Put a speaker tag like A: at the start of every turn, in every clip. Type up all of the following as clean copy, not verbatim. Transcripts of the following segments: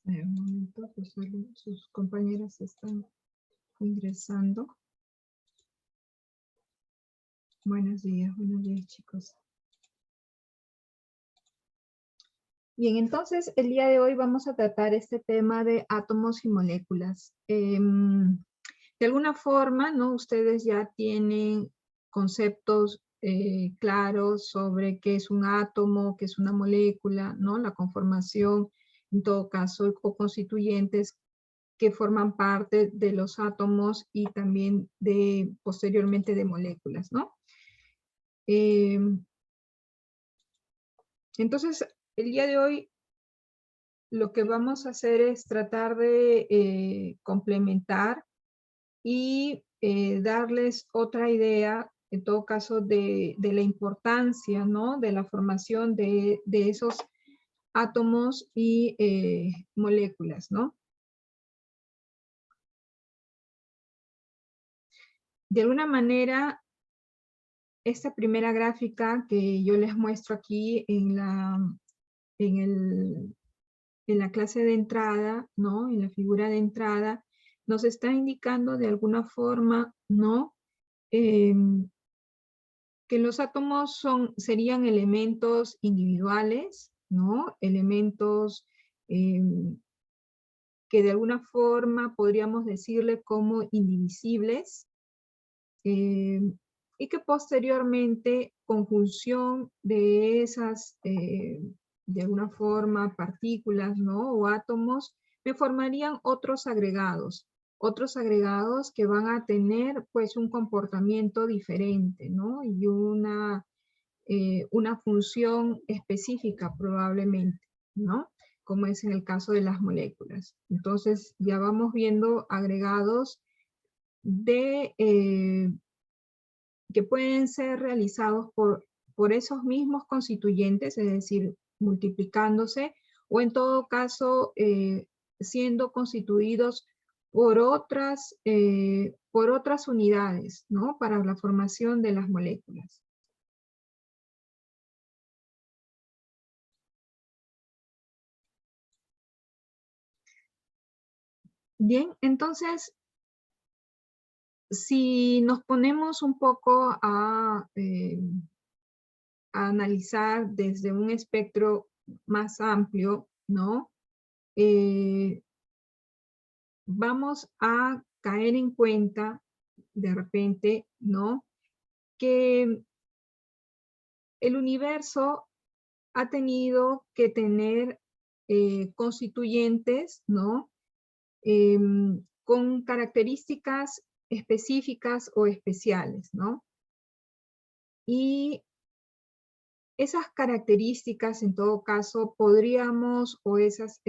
A: Un momento, pues sus compañeras están ingresando. Buenos días chicos. Bien, entonces el día de hoy vamos a tratar este tema de átomos y moléculas. De alguna forma, ¿no? Ustedes ya tienen conceptos claros sobre qué es un átomo, qué es una molécula, ¿no? La conformación, en todo caso, o constituyentes que forman parte de los átomos y también posteriormente de moléculas, ¿no? Entonces, el día de hoy lo que vamos a hacer es tratar de complementar y darles otra idea, en todo caso, de la importancia, ¿no? De la formación de esos átomos y moléculas, ¿no? De alguna manera, esta primera gráfica que yo les muestro aquí en la clase de entrada, ¿no? En la figura de entrada, nos está indicando de alguna forma, ¿no? Que los átomos serían elementos individuales, ¿no? Elementos que de alguna forma podríamos decirle como indivisibles, y que posteriormente, con función de esas, de alguna forma, partículas, ¿no? O átomos, me formarían otros agregados que van a tener, pues, un comportamiento diferente, ¿no? Y una función específica probablemente, ¿no? Como es en el caso de las moléculas. Entonces, ya vamos viendo agregados que pueden ser realizados por esos mismos constituyentes, es decir, multiplicándose, o en todo caso, siendo constituidos por otras unidades, ¿no? Para la formación de las moléculas. Bien, entonces, si nos ponemos un poco a analizar desde un espectro más amplio, ¿no? Vamos a caer en cuenta, de repente, ¿no? Que el universo ha tenido que tener constituyentes, ¿no? Con características específicas o especiales, ¿no? Y esas características, en todo caso, podríamos, o esas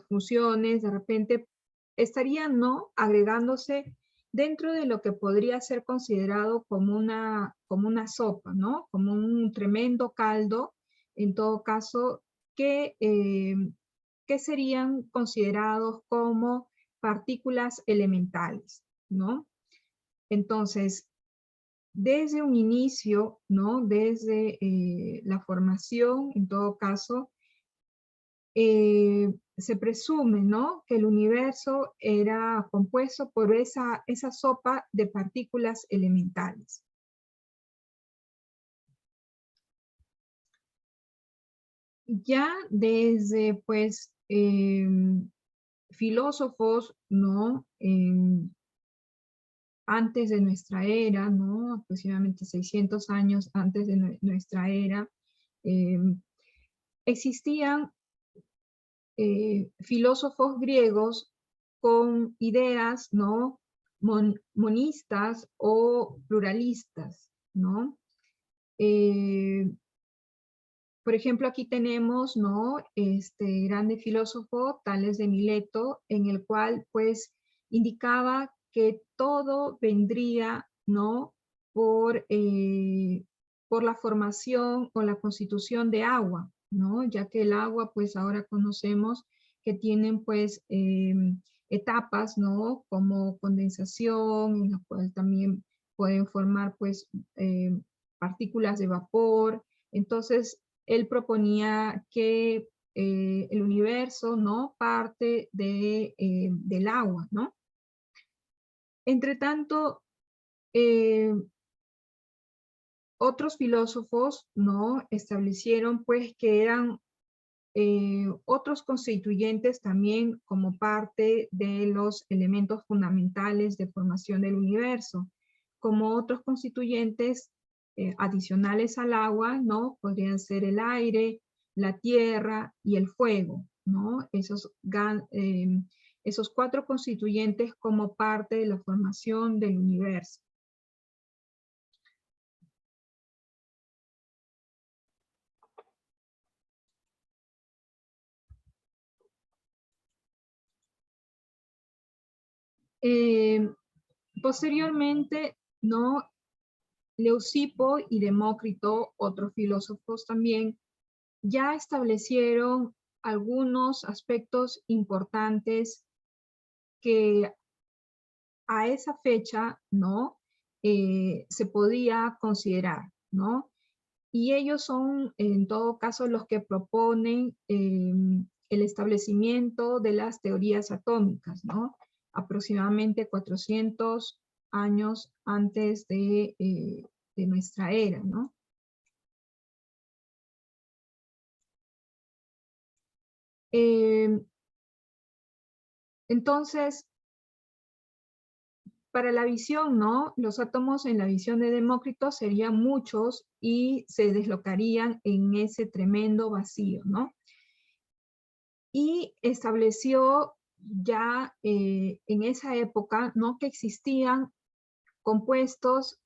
A: funciones, de repente, estarían, ¿no? Agregándose dentro de lo que podría ser considerado como una sopa, ¿no? Como un tremendo caldo, en todo caso, que serían considerados como partículas elementales, ¿no? Entonces, desde un inicio, ¿no? Desde la formación, en todo caso, se presume, ¿no? Que el universo era compuesto por esa sopa de partículas elementales. Ya desde, pues, filósofos, ¿no? Antes de nuestra era, ¿no? Aproximadamente 600 años antes de nuestra era, existían filósofos griegos con ideas, ¿no? Monistas o pluralistas, ¿no? Por ejemplo, aquí tenemos, ¿no? Este grande filósofo, Tales de Mileto, en el cual, pues, indicaba que todo vendría, ¿no? Por la formación o la constitución de agua, ¿no? Ya que el agua, pues, ahora conocemos que tienen, pues, etapas, ¿no? Como condensación, en la cual también pueden formar, pues, partículas de vapor. Entonces, él proponía que el universo, ¿no? Parte del agua, ¿no? Entre tanto, otros filósofos, ¿no? Establecieron, pues, que eran otros constituyentes también como parte de los elementos fundamentales de formación del universo, como otros constituyentes adicionales al agua, ¿no? Podrían ser el aire, la tierra y el fuego, ¿no? Esos cuatro constituyentes como parte de la formación del universo. Posteriormente, ¿no? Leucipo y Demócrito, otros filósofos también, ya establecieron algunos aspectos importantes que a esa fecha, ¿no? Se podía considerar, ¿no? Y ellos son, en todo caso, los que proponen el establecimiento de las teorías atómicas, ¿no? Aproximadamente 400 años antes de nuestra era, ¿no? Entonces, para la visión, ¿no? Los átomos en la visión de Demócrito serían muchos y se deslocarían en ese tremendo vacío, ¿no? Y estableció ya en esa época, ¿no? Que existían compuestos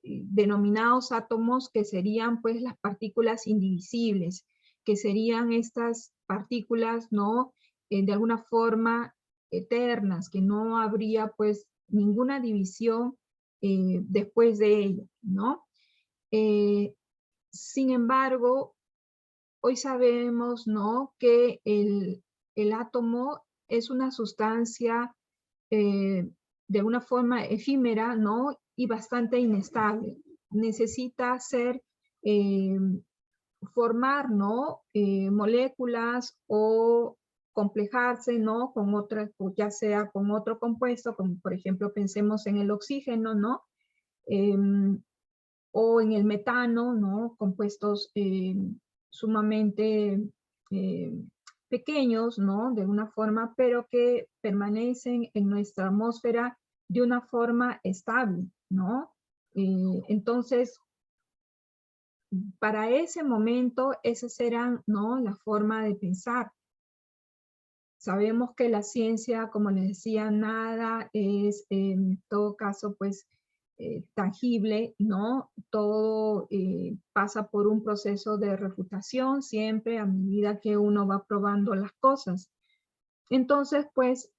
A: denominados átomos que serían pues las partículas indivisibles, que serían estas partículas, ¿no? De alguna forma eternas, que no habría pues ninguna división después de ella, ¿no? Sin embargo, hoy sabemos, ¿no? Que el átomo es una sustancia de una forma efímera, ¿no? Y bastante inestable. Necesita formar, ¿no? Moléculas o complejarse, ¿no? Con otras, ya sea con otro compuesto, como por ejemplo pensemos en el oxígeno, ¿no? O en el metano, ¿no? Compuestos sumamente eh, pequeños, ¿no? De una forma, pero que permanecen en nuestra atmósfera de una forma estable, ¿no? Entonces, para ese momento, esas eran, ¿no? La forma de pensar. Sabemos que la ciencia, como les decía, nada es, en todo caso, pues, tangible, ¿no? Todo pasa por un proceso de refutación siempre a medida que uno va probando las cosas. Entonces, pues,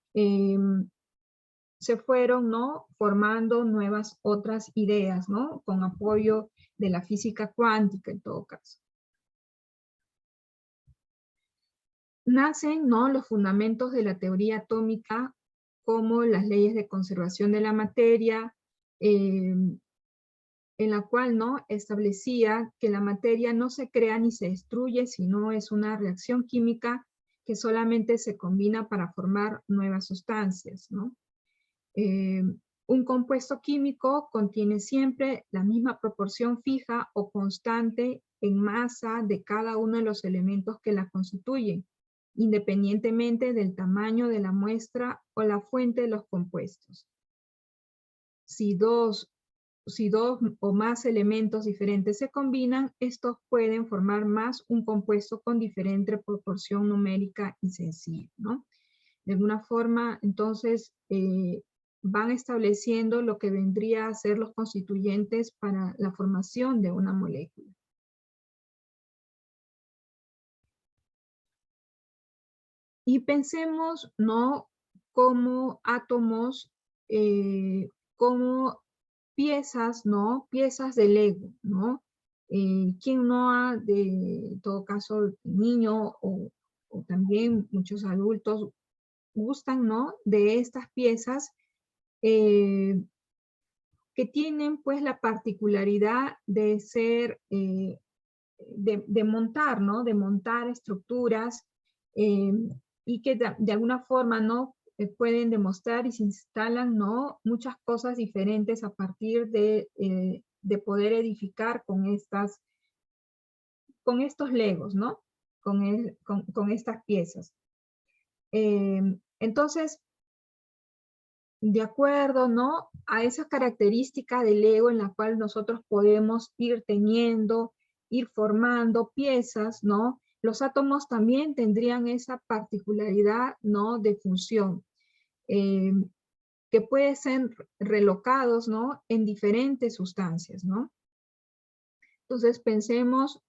A: se fueron, ¿no? Formando nuevas otras ideas, ¿no? Con apoyo de la física cuántica en todo caso. Nacen, ¿no? Los fundamentos de la teoría atómica como las leyes de conservación de la materia, en la cual, ¿no? Establecía que la materia no se crea ni se destruye, sino es una reacción química que solamente se combina para formar nuevas sustancias, ¿no? Un compuesto químico contiene siempre la misma proporción fija o constante en masa de cada uno de los elementos que la constituyen, independientemente del tamaño de la muestra o la fuente de los compuestos. Si dos o más elementos diferentes se combinan, estos pueden formar más un compuesto con diferente proporción numérica y sencilla, ¿no? De alguna forma, entonces, van estableciendo lo que vendría a ser los constituyentes para la formación de una molécula. Y pensemos, ¿no? Como átomos, como piezas, ¿no? Piezas de Lego, ¿no? ¿Quién no ha, de todo caso, niño o también muchos adultos gustan, ¿no? De estas piezas que tienen pues la particularidad de ser de montar, ¿no? De montar estructuras y que de alguna forma, ¿no? Pueden demostrar y se instalan, ¿no? Muchas cosas diferentes a partir de poder edificar con estos legos, ¿no? Con estas piezas. Entonces, de acuerdo, ¿no? A esa característica del Lego en la cual nosotros podemos ir teniendo, ir formando piezas, ¿no? Los átomos también tendrían esa particularidad, ¿no? De función, que pueden ser relocados, ¿no? En diferentes sustancias, ¿no? Entonces pensemos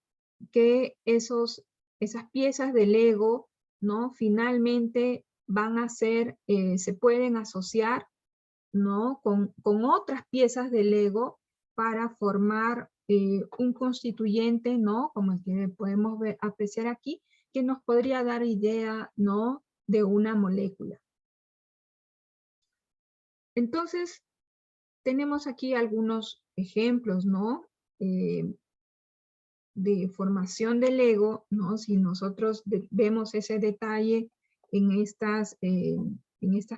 A: que esas piezas de Lego, ¿no? Finalmente van a ser, se pueden asociar, ¿no? Con otras piezas de Lego para formar un constituyente, ¿no? Como el que podemos apreciar aquí, que nos podría dar idea, ¿no? De una molécula. Entonces, tenemos aquí algunos ejemplos, ¿no? De formación de Lego, ¿no? Si nosotros vemos ese detalle en estas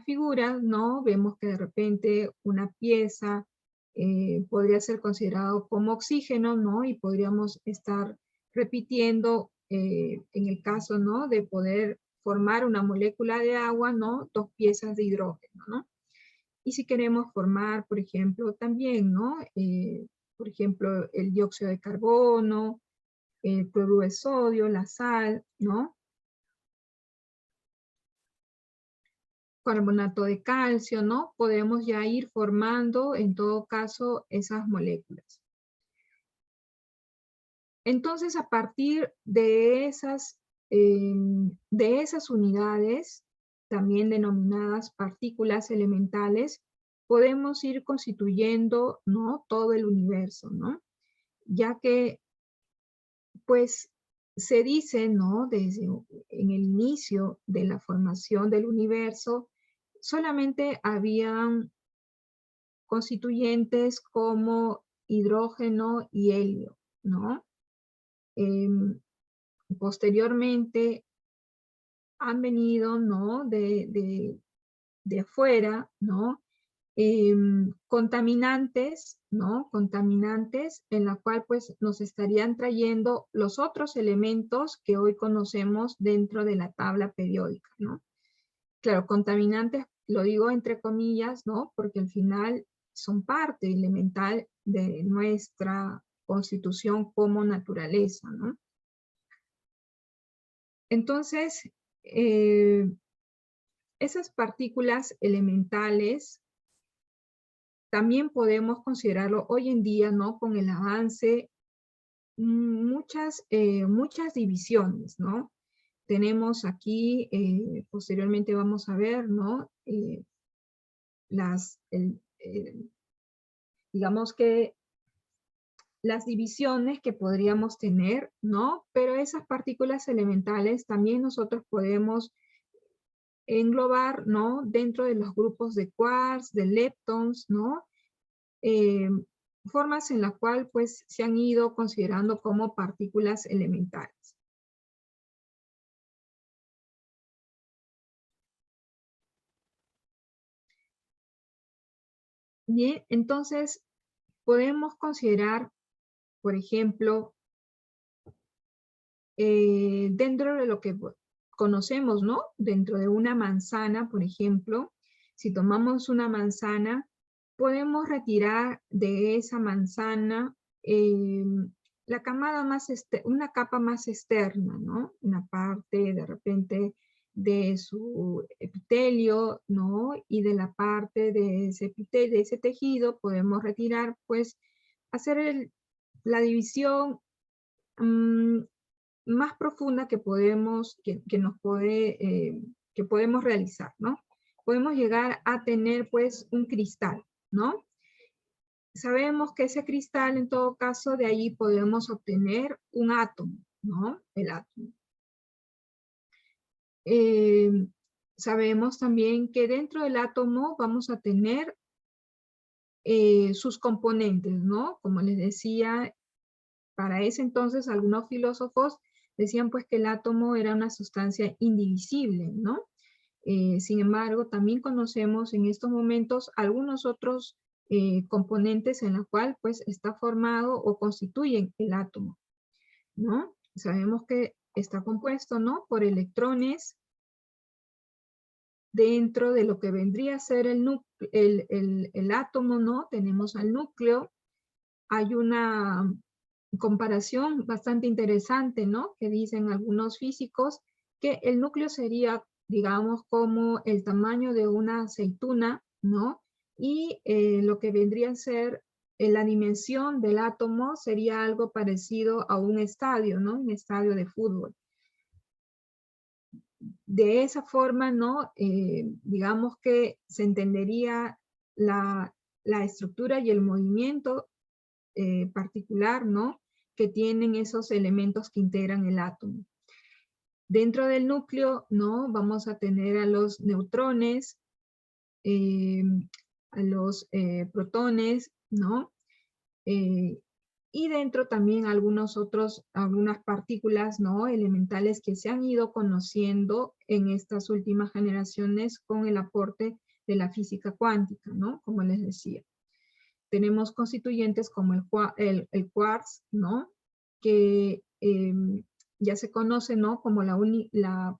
A: figuras, ¿no? Vemos que de repente una pieza podría ser considerado como oxígeno, ¿no? Y podríamos estar repitiendo, en el caso, ¿no? De poder formar una molécula de agua, ¿no? Dos piezas de hidrógeno, ¿no? Y si queremos formar, por ejemplo, también, ¿no? Por ejemplo, el dióxido de carbono, el cloruro de sodio, la sal, ¿no? Carbonato de calcio, ¿no? Podemos ya ir formando, en todo caso, esas moléculas. Entonces, a partir de esas unidades, también denominadas partículas elementales, podemos ir constituyendo, ¿no? Todo el universo, ¿no? Ya que, pues, se dice, ¿no? Desde en el inicio de la formación del universo, solamente habían constituyentes como hidrógeno y helio, ¿no? Posteriormente han venido, ¿no? De afuera, ¿no? Contaminantes, ¿no? Contaminantes en la cual pues nos estarían trayendo los otros elementos que hoy conocemos dentro de la tabla periódica, ¿no? Claro, contaminantes lo digo entre comillas, ¿no? Porque al final son parte elemental de nuestra constitución como naturaleza, ¿no? Entonces, esas partículas elementales también podemos considerarlo hoy en día, ¿no? Con el avance, muchas divisiones, ¿no? Tenemos aquí, posteriormente vamos a ver, ¿no? Digamos que las divisiones que podríamos tener, ¿no? Pero esas partículas elementales también nosotros podemos englobar, ¿no? Dentro de los grupos de quarks, de leptons, ¿no? Formas en las cuales pues se han ido considerando como partículas elementales. Bien, entonces podemos considerar, por ejemplo, dentro de lo que conocemos, ¿no? Dentro de una manzana, por ejemplo, si tomamos una manzana, podemos retirar de esa manzana la camada una capa más externa, ¿no? Una parte de repente de su epitelio, ¿no? Y de la parte de ese epitelio, de ese tejido, podemos retirar, pues, hacer la división más profunda que podemos, que podemos realizar, ¿no? Podemos llegar a tener, pues, un cristal, ¿no? Sabemos que ese cristal, en todo caso, de ahí podemos obtener un átomo, ¿no? El átomo. Sabemos también que dentro del átomo vamos a tener sus componentes, ¿no? Como les decía, para ese entonces algunos filósofos decían pues que el átomo era una sustancia indivisible, ¿no? Sin embargo, también conocemos en estos momentos algunos otros componentes en los cuales pues está formado o constituyen el átomo, ¿no? Sabemos que está compuesto, ¿no? Por electrones dentro de lo que vendría a ser el átomo, ¿no? Tenemos al núcleo. Hay una comparación bastante interesante, ¿no? Que dicen algunos físicos que el núcleo sería, digamos, como el tamaño de una aceituna, ¿no? Y lo que vendría a ser la dimensión del átomo sería algo parecido a un estadio, ¿no? Un estadio de fútbol. De esa forma, ¿no? Digamos que se entendería la estructura y el movimiento particular, ¿no? Que tienen esos elementos que integran el átomo. Dentro del núcleo, ¿no? Vamos a tener a los neutrones, a los protones, ¿no? Y dentro también algunas partículas, ¿no? Elementales que se han ido conociendo en estas últimas generaciones con el aporte de la física cuántica, ¿no? Como les decía. Tenemos constituyentes como el quartz, ¿no? Que ya se conoce, ¿no? Como la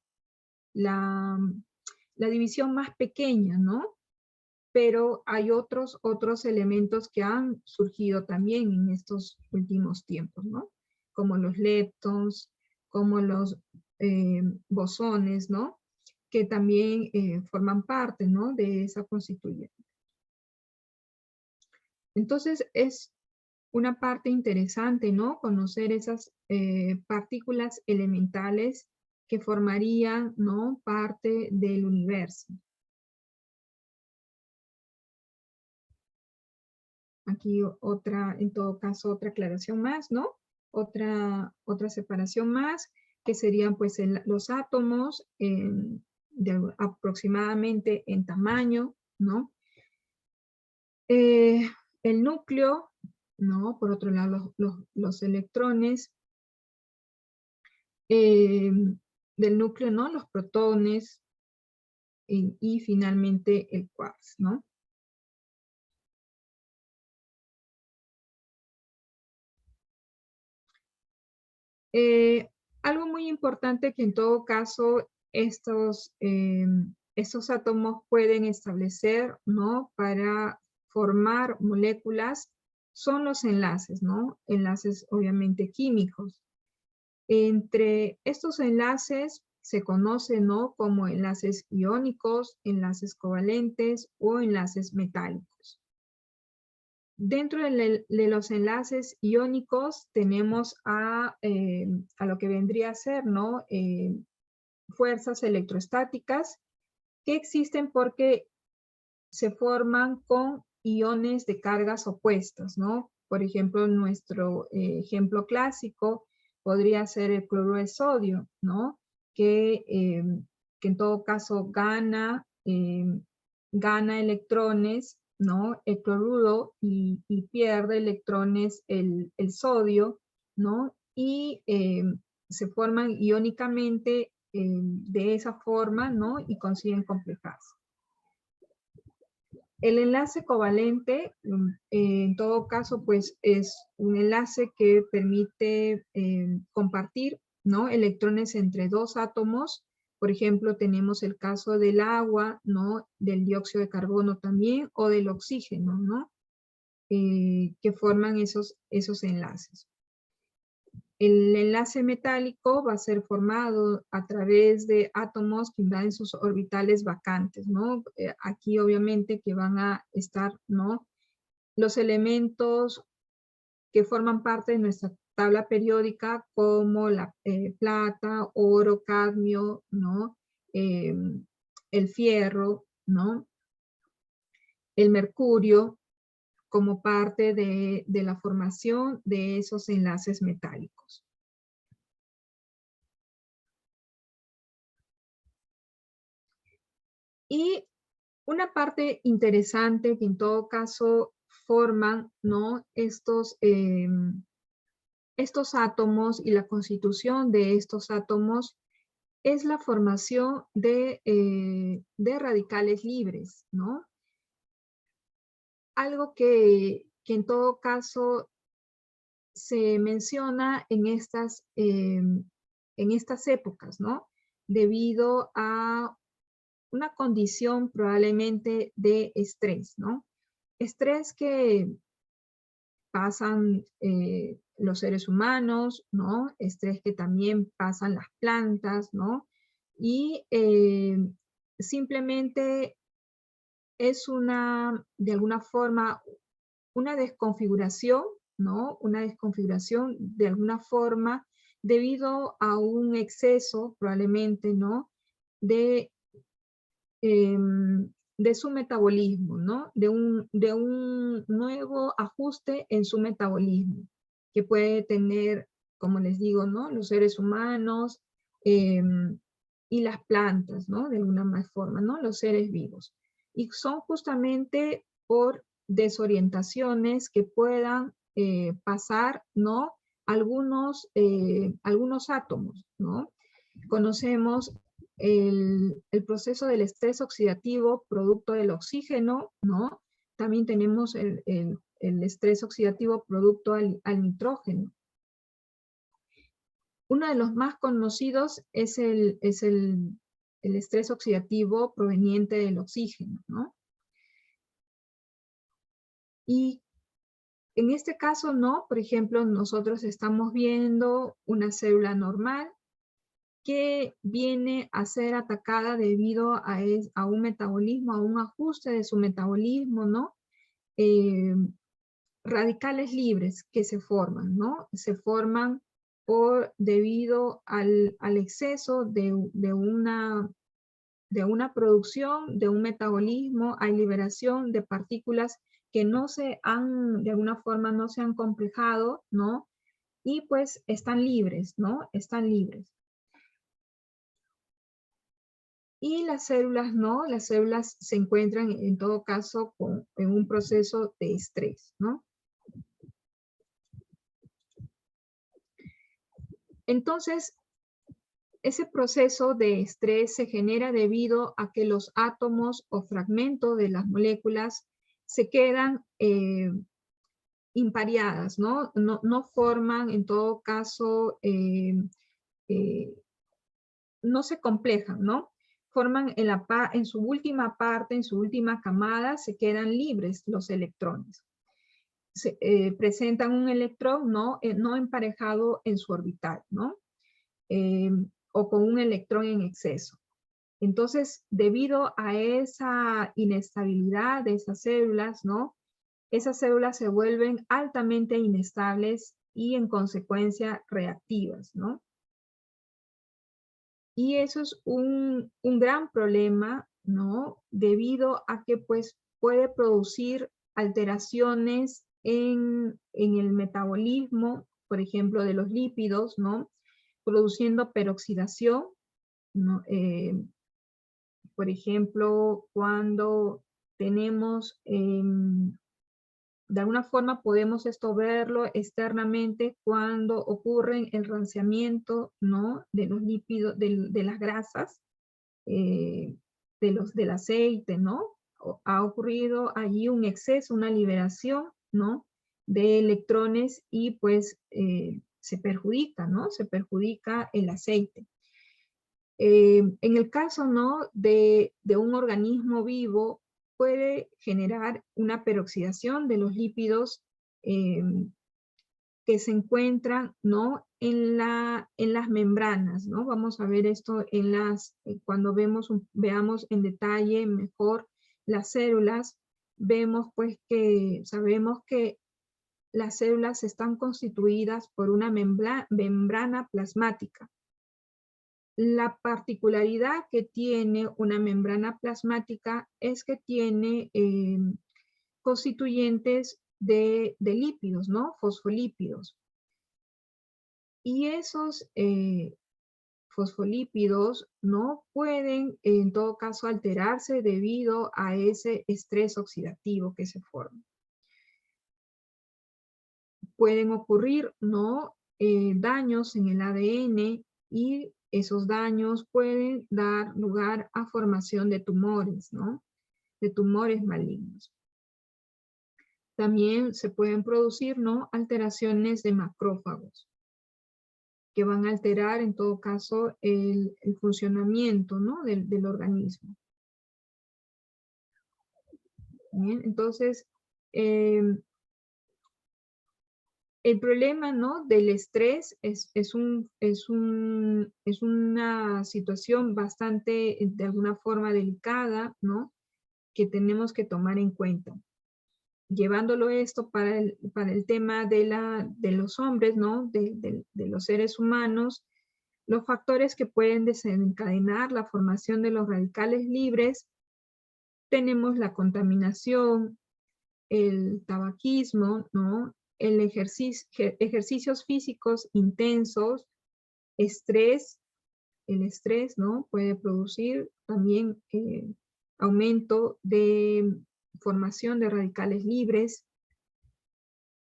A: división más pequeña, ¿no? Pero hay otros elementos que han surgido también en estos últimos tiempos, ¿no? Como los leptons, como los bosones, ¿no? Que también forman parte, ¿no? De esa constituyente. Entonces, es una parte interesante, ¿no? Conocer esas partículas elementales que formarían, ¿no? Parte del universo. Aquí otra, en todo caso, otra aclaración más, ¿no? Otra separación más, que serían pues los átomos aproximadamente en tamaño, ¿no? El núcleo, ¿no? Por otro lado, los electrones del núcleo, ¿no? Los protones y finalmente el quarks, ¿no? Algo muy importante que en todo caso estos átomos pueden establecer, ¿no? Para formar moléculas son los enlaces, ¿no? Enlaces obviamente químicos. Entre estos enlaces se conocen, ¿no? Como enlaces iónicos, enlaces covalentes o enlaces metálicos. Dentro de los enlaces iónicos tenemos a lo que vendría a ser, ¿no? Fuerzas electrostáticas que existen porque se forman con iones de cargas opuestas, ¿no? Por ejemplo, nuestro ejemplo clásico podría ser el cloruro de sodio, ¿no? Que en todo caso gana electrones, ¿no? El cloruro y pierde electrones el sodio, ¿no? Y se forman iónicamente de esa forma, ¿no? Y consiguen complejarse. El enlace covalente, en todo caso, pues es un enlace que permite compartir, ¿no? Electrones entre dos átomos. Por ejemplo, tenemos el caso del agua, ¿no? Del dióxido de carbono también, o del oxígeno, ¿no? Que forman esos enlaces. El enlace metálico va a ser formado a través de átomos que invaden sus orbitales vacantes, ¿no? Aquí obviamente que van a estar, ¿no? Los elementos que forman parte de nuestra tabla periódica como la plata, oro, cadmio, ¿no? El fierro, ¿no? El mercurio como parte de la formación de esos enlaces metálicos. Y una parte interesante que en todo caso forman, ¿no? Estos estos átomos y la constitución de estos átomos es la formación de radicales libres, ¿no? Algo que en todo caso se menciona en estas épocas, ¿no? Debido a una condición probablemente de estrés, ¿no? Estrés que pasan los seres humanos, ¿no? Estrés que también pasan las plantas, ¿no? Y simplemente es de alguna forma, una desconfiguración, ¿no? Una desconfiguración de alguna forma debido a un exceso, probablemente, ¿no? De, de su metabolismo, ¿no? De un nuevo ajuste en su metabolismo, que puede tener, como les digo, ¿no? Los seres humanos y las plantas, ¿no? De alguna más forma, ¿no? Los seres vivos. Y son justamente por desorientaciones que puedan pasar, ¿no? Algunos átomos, ¿no? Conocemos el proceso del estrés oxidativo producto del oxígeno, ¿no? También tenemos el estrés oxidativo producto al nitrógeno. Uno de los más conocidos es el estrés oxidativo proveniente del oxígeno, ¿no? Y en este caso, ¿no? Por ejemplo, nosotros estamos viendo una célula normal que viene a ser atacada debido a un metabolismo, a un ajuste de su metabolismo, ¿no? Radicales libres que se forman, ¿no? Se forman debido al exceso de una producción, de un metabolismo, hay liberación de partículas que de alguna forma no se han complejado, ¿no? Y pues están libres, ¿no? Están libres. Y las células no, las células se encuentran en todo caso en un proceso de estrés, ¿no? Entonces, ese proceso de estrés se genera debido a que los átomos o fragmentos de las moléculas se quedan impareadas, ¿no? No forman, en todo caso, no se complejan, ¿no? Forman en su última parte, en su última camada, se quedan libres los electrones. Presentan un electrón no emparejado en su orbital, ¿no? O con un electrón en exceso. Entonces, debido a esa inestabilidad de esas células, ¿no? Esas células se vuelven altamente inestables y en consecuencia reactivas, ¿no? Y eso es un gran problema, ¿no? Debido a que pues puede producir alteraciones en el metabolismo, por ejemplo, de los lípidos, ¿no? Produciendo peroxidación, ¿no? Por ejemplo, cuando tenemos, de alguna forma podemos esto verlo externamente cuando ocurre el ranciamiento, ¿no? De los lípidos, de las grasas, del aceite, ¿no? Ha ocurrido allí un exceso, una liberación, ¿no? De electrones y pues se perjudica, ¿no? Se perjudica el aceite. En el caso, ¿no? de un organismo vivo, puede generar una peroxidación de los lípidos que se encuentran, ¿no? En las membranas, ¿no? Vamos a ver esto cuando veamos en detalle mejor las células, vemos pues que sabemos que las células están constituidas por una membrana plasmática. La particularidad que tiene una membrana plasmática es que tiene constituyentes de lípidos, ¿no? Fosfolípidos. Y esos fosfolípidos no pueden, en todo caso, alterarse debido a ese estrés oxidativo que se forma. Pueden ocurrir, ¿no? daños en el ADN y esos daños pueden dar lugar a formación de tumores, ¿no? De tumores malignos. También se pueden producir, ¿no? Alteraciones de macrófagos, que van a alterar en todo caso el funcionamiento, ¿no? del organismo. Bien, entonces, el problema, ¿no? del estrés es una situación bastante, de alguna forma, delicada, ¿no? Que tenemos que tomar en cuenta. Llevándolo esto para el tema de los hombres, ¿no? De los seres humanos, los factores que pueden desencadenar la formación de los radicales libres, tenemos la contaminación, el tabaquismo, ¿no? Ejercicios físicos intensos, estrés, el estrés, ¿no? Puede producir también aumento de formación de radicales libres,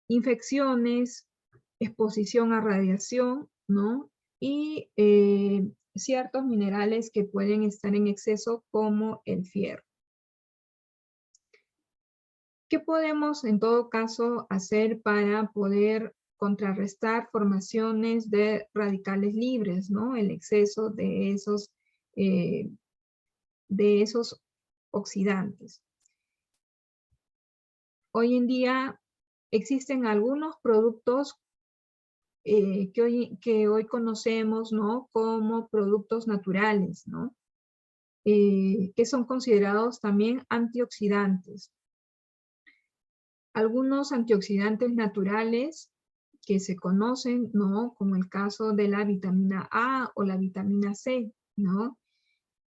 A: infecciones, exposición a radiación, ¿no? Y ciertos minerales que pueden estar en exceso, como el fierro. ¿Qué podemos en todo caso hacer para poder contrarrestar formaciones de radicales libres, ¿no? El exceso de esos oxidantes. Hoy en día existen algunos productos que hoy conocemos, ¿no? Como productos naturales, ¿no? Que son considerados también antioxidantes. Algunos antioxidantes naturales que se conocen, ¿no? Como el caso de la vitamina A o la vitamina C, ¿no?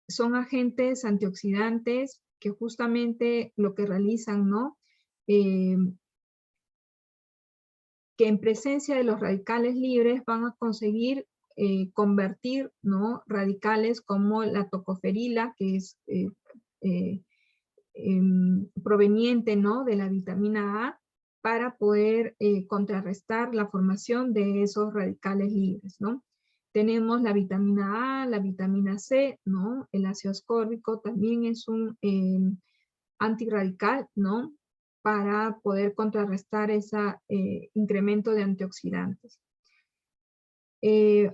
A: Son agentes antioxidantes que justamente lo que realizan, ¿no? Que en presencia de los radicales libres van a conseguir convertir, ¿no? Radicales como la tocoferila, que es proveniente, ¿no? de la vitamina A, para poder contrarrestar la formación de esos radicales libres, ¿no? Tenemos la vitamina A, la vitamina C, ¿no? El ácido ascórbico también es un antirradical, ¿no? Para poder contrarrestar ese incremento de antioxidantes.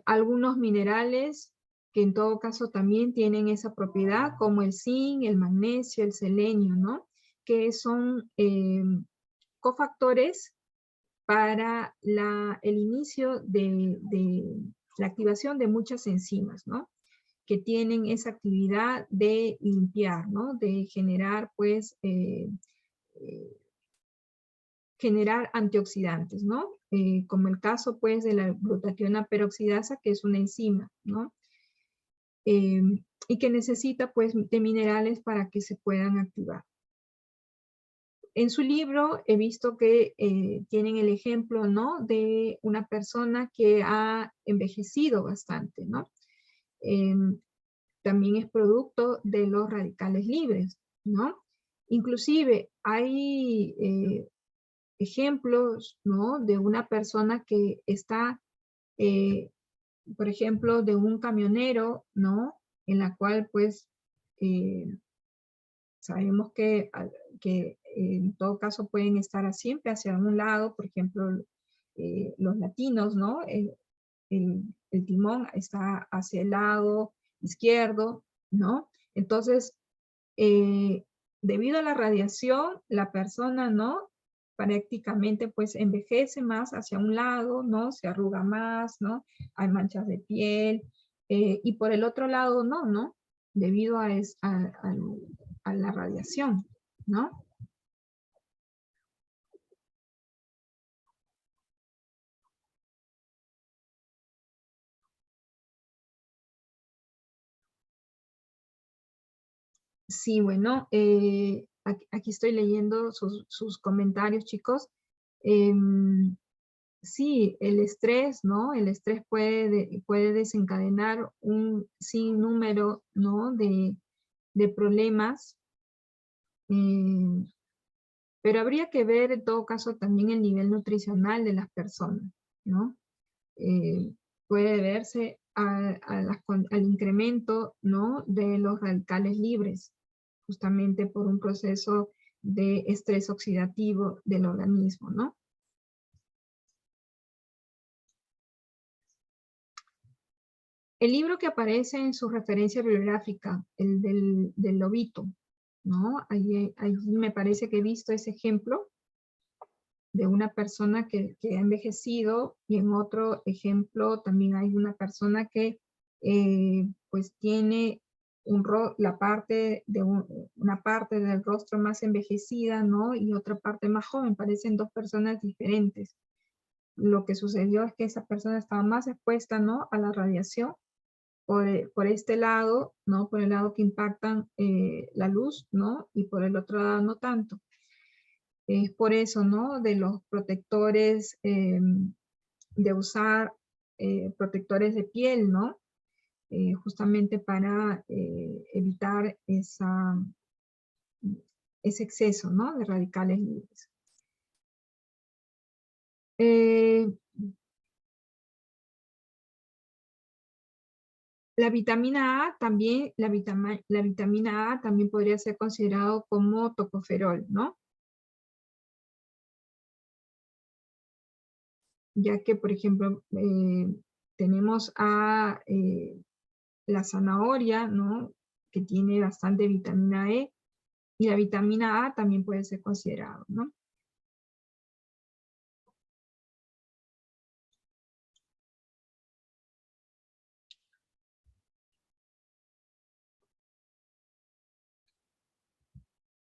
A: Algunos minerales que en todo caso también tienen esa propiedad, como el zinc, el magnesio, el selenio, ¿no? Que son cofactores para el inicio de la activación de muchas enzimas, ¿no? Que tienen esa actividad de limpiar, ¿no? De generar, pues, generar antioxidantes, ¿no? Como el caso, pues, de la glutationa peroxidasa, que es una enzima, ¿no? Y que necesita, pues, de minerales para que se puedan activar. En su libro he visto que tienen el ejemplo, ¿no? De una persona que ha envejecido bastante, ¿no? También es producto de los radicales libres, ¿no? Inclusive hay ejemplos, ¿no? De una persona que está, por ejemplo, de un camionero, ¿no? En la cual, pues, sabemos que en todo caso pueden estar siempre hacia un lado, por ejemplo, los latinos, ¿no? El timón está hacia el lado izquierdo, ¿no? Entonces, debido a la radiación, la persona, ¿no? Prácticamente, pues, envejece más hacia un lado, ¿no? Se arruga más, ¿no? Hay manchas de piel, y por el otro lado, ¿no? Debido a la radiación, ¿no? Sí, bueno, aquí estoy leyendo sus comentarios, chicos. Sí, el estrés, ¿no? El estrés puede desencadenar un sinnúmero, ¿no? de problemas, pero habría que ver en todo caso también el nivel nutricional de las personas, ¿no? puede deberse al incremento, ¿no?, de los radicales libres, justamente por un proceso de estrés oxidativo del organismo, ¿no? El libro que aparece en su referencia bibliográfica, el del lobito, ¿no? Allí me parece que he visto ese ejemplo de una persona que ha envejecido, y en otro ejemplo también hay una persona que pues tiene una parte del rostro más envejecida, ¿no? Y otra parte más joven. Parecen dos personas diferentes. Lo que sucedió es que esa persona estaba más expuesta, ¿no?, a la radiación por este lado, ¿no?, por el lado que impactan la luz, ¿no?, y por el otro lado no tanto. Es por eso, ¿no?, de los protectores, de usar protectores de piel, ¿no?, justamente para evitar ese exceso, ¿no?, de radicales libres. La vitamina A también, la vitamina A también podría ser considerado como tocoferol, ¿no? Ya que, por ejemplo, tenemos a la zanahoria, ¿no?, que tiene bastante vitamina E, y la vitamina A también puede ser considerado, ¿no?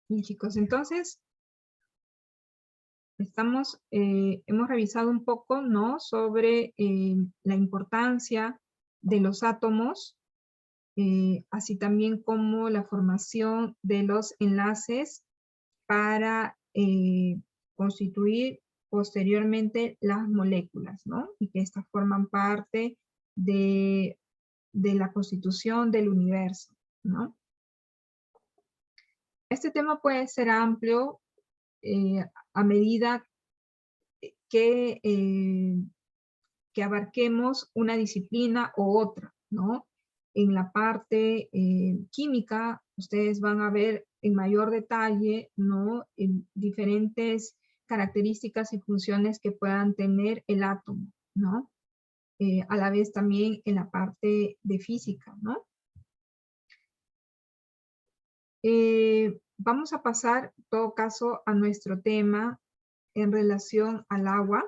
A: Bien, chicos, entonces, hemos revisado un poco, ¿no?, sobre la importancia de los átomos, así también como la formación de los enlaces para constituir posteriormente las moléculas, ¿no? Y que estas forman parte de la constitución del universo, ¿no? Este tema puede ser amplio a medida que, que abarquemos una disciplina u otra, ¿no? En la parte química, ustedes van a ver en mayor detalle, ¿no?, en diferentes características y funciones que puedan tener el átomo, ¿no? A la vez también en la parte de física, ¿no? Vamos a pasar, en todo caso, a nuestro tema en relación al agua.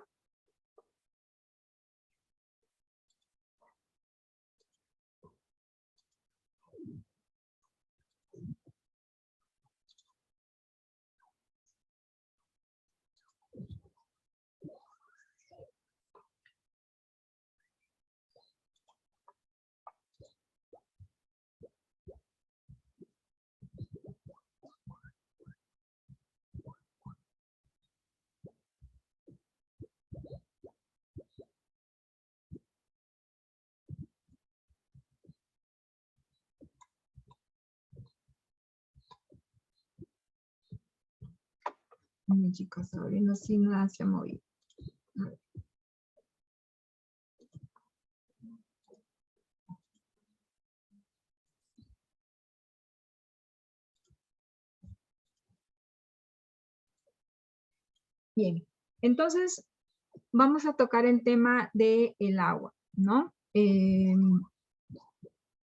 A: Bien, chicos, todavía no, si nada se ha movido. A ver. Bien, entonces vamos a tocar el tema del agua, ¿no?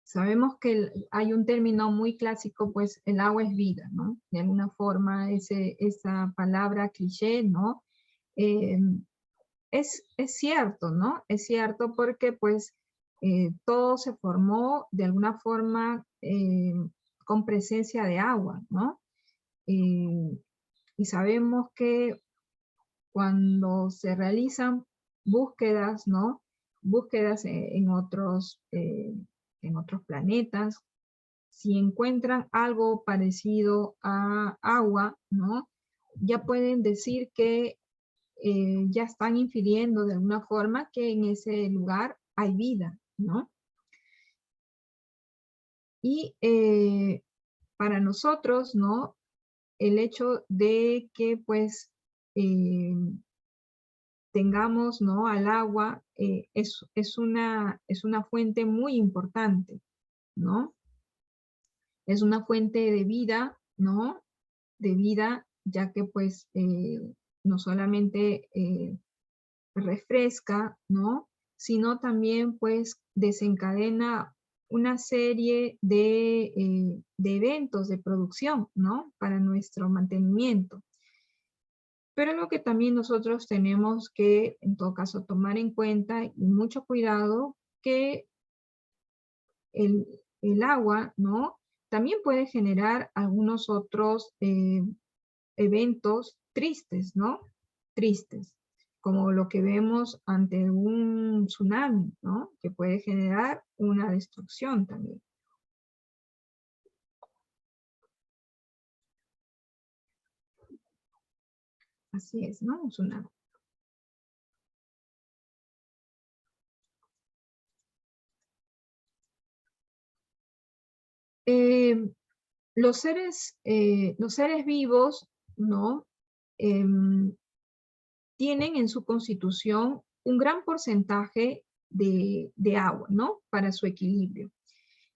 A: Sabemos que hay un término muy clásico, pues el agua es vida, ¿no? De alguna forma esa palabra cliché, ¿no? Eh, es cierto, ¿no? Es cierto porque pues todo se formó de alguna forma con presencia de agua, ¿no? Y sabemos que cuando se realizan búsquedas, ¿no? Búsquedas en otros planetas, si encuentran algo parecido a agua, ¿no?, ya pueden decir que ya están infiriendo de alguna forma que en ese lugar hay vida, ¿no? Y para nosotros, ¿no?, el hecho de que pues tengamos, ¿no?, al agua, es una fuente muy importante, ¿no? Es una fuente de vida, ¿no? De vida, ya que pues no solamente refresca, ¿no? Sino también pues desencadena una serie de eventos de producción, ¿no? Para nuestro mantenimiento. Pero algo que también nosotros tenemos que, en todo caso, tomar en cuenta y mucho cuidado, que el agua, ¿no? También puede generar algunos otros eventos tristes, ¿no? Tristes, como lo que vemos ante un tsunami, ¿no? Que puede generar una destrucción también. Así es, ¿no? Un tsunami. Eh, los seres vivos, ¿no? Tienen en su constitución un gran porcentaje de agua, ¿no? Para su equilibrio.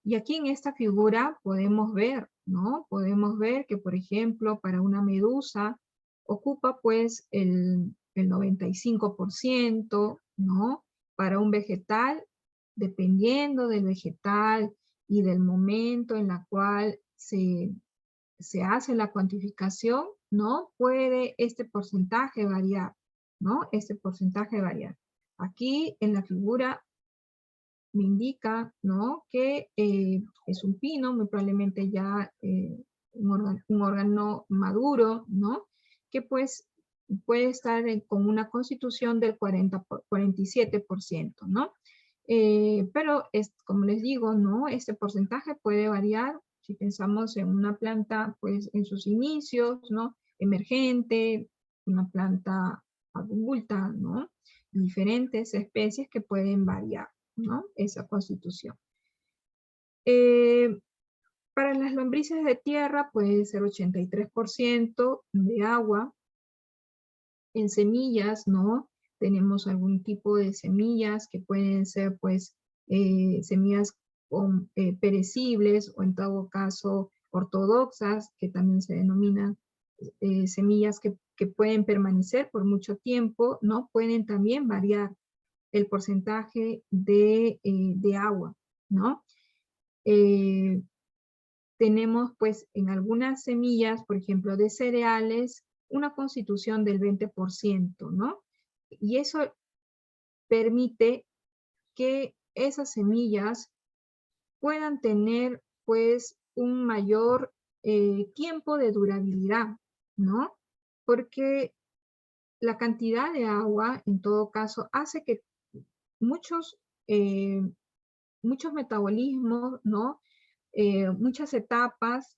A: Y aquí en esta figura podemos ver, ¿no? Podemos ver que, por ejemplo, para una medusa ocupa pues el 95%, ¿no? Para un vegetal, dependiendo del vegetal y del momento en la cual se hace la cuantificación, ¿no? Puede este porcentaje variar, ¿no? Este porcentaje variar. Aquí en la figura me indica, ¿no?, que es un pino, muy probablemente ya un órgano maduro, ¿no?, que pues puede estar con una constitución del 47%, ¿no? Pero como les digo, ¿no?, este porcentaje puede variar si pensamos en una planta, pues en sus inicios, ¿no?, emergente, una planta adulta, ¿no?, diferentes especies que pueden variar, ¿no?, esa constitución. Para las lombrices de tierra puede ser 83% de agua. En semillas, ¿no? Tenemos algún tipo de semillas que pueden ser, pues, semillas perecibles o en todo caso ortodoxas, que también se denominan semillas que pueden permanecer por mucho tiempo, ¿no? Pueden también variar el porcentaje de agua, ¿no? Tenemos pues en algunas semillas, por ejemplo de cereales, una constitución del 20%, ¿no? Y eso permite que esas semillas puedan tener pues un mayor tiempo de durabilidad, ¿no? Porque la cantidad de agua, en todo caso, hace que muchos, muchos metabolismos, ¿no? Muchas etapas,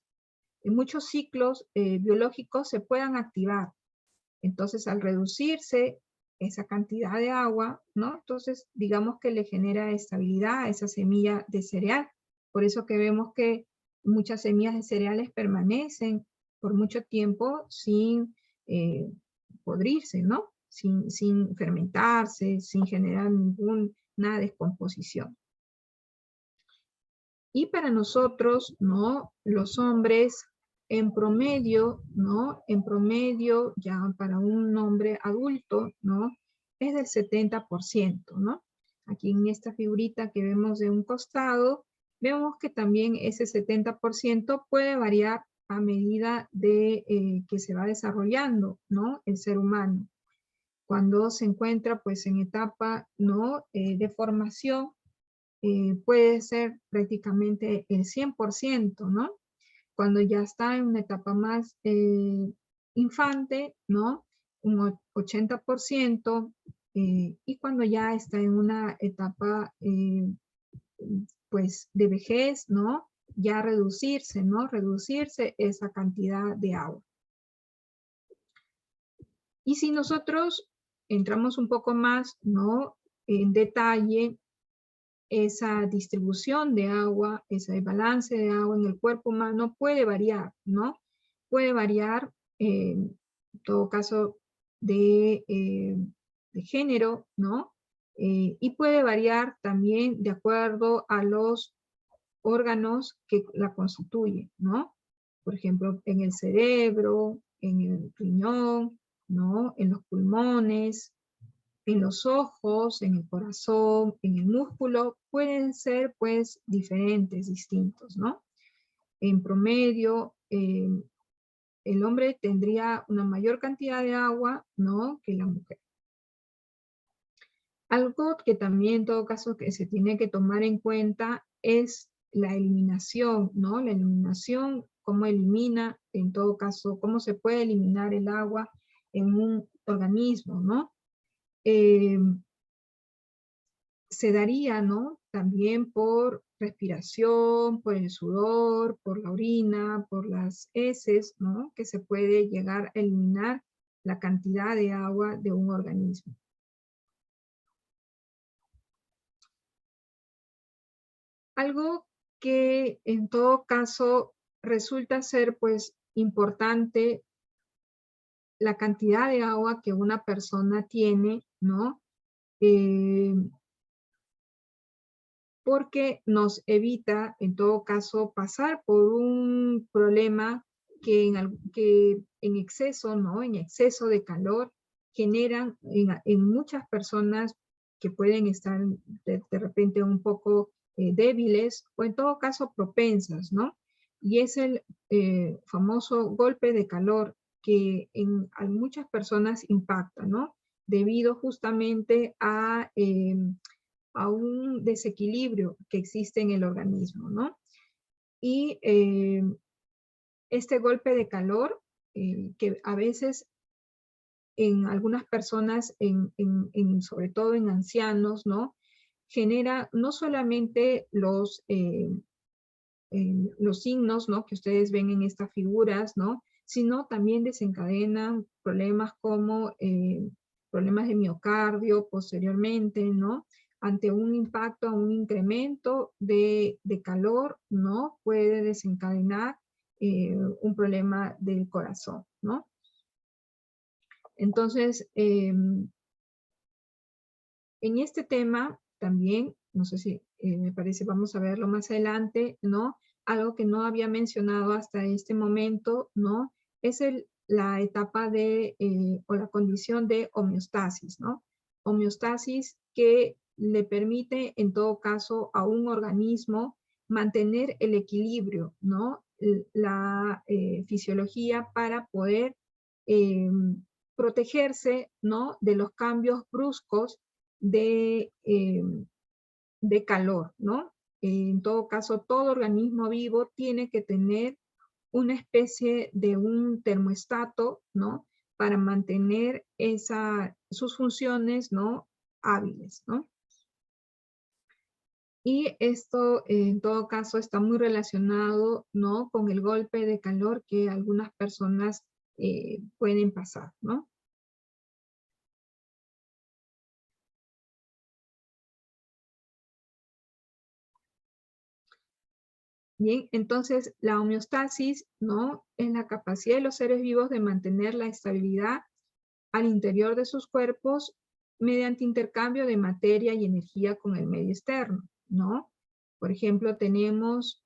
A: muchos ciclos biológicos se puedan activar. Entonces, al reducirse esa cantidad de agua, ¿no? Entonces, digamos que le genera estabilidad a esa semilla de cereal. Por eso que vemos que muchas semillas de cereales permanecen por mucho tiempo sin podrirse, ¿no? Sin fermentarse, sin generar ninguna descomposición. Y para nosotros, ¿no?, los hombres, en promedio, ¿no?, en promedio, ya para un hombre adulto, ¿no?, es del 70%, ¿no? Aquí en esta figurita que vemos de un costado, vemos que también ese 70% puede variar a medida de que se va desarrollando, ¿no?, el ser humano. Cuando se encuentra, pues, en etapa, ¿no?, de formación, puede ser prácticamente el 100%, ¿no? Cuando ya está en una etapa más infante, ¿no? Un 80%, y cuando ya está en una etapa, pues, de vejez, ¿no? Ya reducirse, ¿no? Reducirse esa cantidad de agua. Y si nosotros entramos un poco más, ¿no?, en detalle, esa distribución de agua, ese balance de agua en el cuerpo humano puede variar, ¿no? Puede variar, en todo caso, de de género, ¿no? Y puede variar también de acuerdo a los órganos que la constituyen, ¿no? Por ejemplo, en el cerebro, en el riñón, ¿no? En los pulmones, en los ojos, en el corazón, en el músculo, pueden ser pues diferentes, distintos, ¿no? En promedio, el hombre tendría una mayor cantidad de agua, ¿no? Que la mujer. Algo que también en todo caso que se tiene que tomar en cuenta es la eliminación, ¿no? La eliminación, cómo elimina, en todo caso, cómo se puede eliminar el agua en un organismo, ¿no? Se daría, ¿no? También por respiración, por el sudor, por la orina, por las heces, ¿no? Que se puede llegar a eliminar la cantidad de agua de un organismo. Algo que en todo caso resulta ser pues importante la cantidad de agua que una persona tiene, ¿no? Porque nos evita, en todo caso, pasar por un problema que en exceso, ¿no? En exceso de calor generan en muchas personas que pueden estar de repente un poco débiles o en todo caso propensas, ¿no? Y es el famoso golpe de calor que a muchas personas impacta, ¿no? Debido justamente a un desequilibrio que existe en el organismo, ¿no? Y este golpe de calor, que a veces en algunas personas, sobre todo en ancianos, ¿no? Genera no solamente los signos, ¿no? Que ustedes ven en estas figuras, ¿no? Sino también desencadenan problemas como problemas de miocardio posteriormente, ¿no? Ante un impacto, un incremento de calor, ¿no? Puede desencadenar un problema del corazón, ¿no? Entonces, en este tema también, no sé si me parece, vamos a verlo más adelante, ¿no? Algo que no había mencionado hasta este momento, ¿no? Es la etapa o la condición de homeostasis, ¿no? Homeostasis que le permite, en todo caso, a un organismo mantener el equilibrio, ¿no? La fisiología para poder eh, protegerse, ¿no? De los cambios bruscos de, de calor, ¿no? En todo caso, todo organismo vivo tiene que tener una especie de un termostato, ¿no? Para mantener sus funciones, ¿no? Hábiles, ¿no? Y esto, en todo caso, está muy relacionado, ¿no? Con el golpe de calor que algunas personas pueden pasar, ¿no? Bien, entonces la homeostasis, ¿no? Es la capacidad de los seres vivos de mantener la estabilidad al interior de sus cuerpos mediante intercambio de materia y energía con el medio externo, ¿no? Por ejemplo, tenemos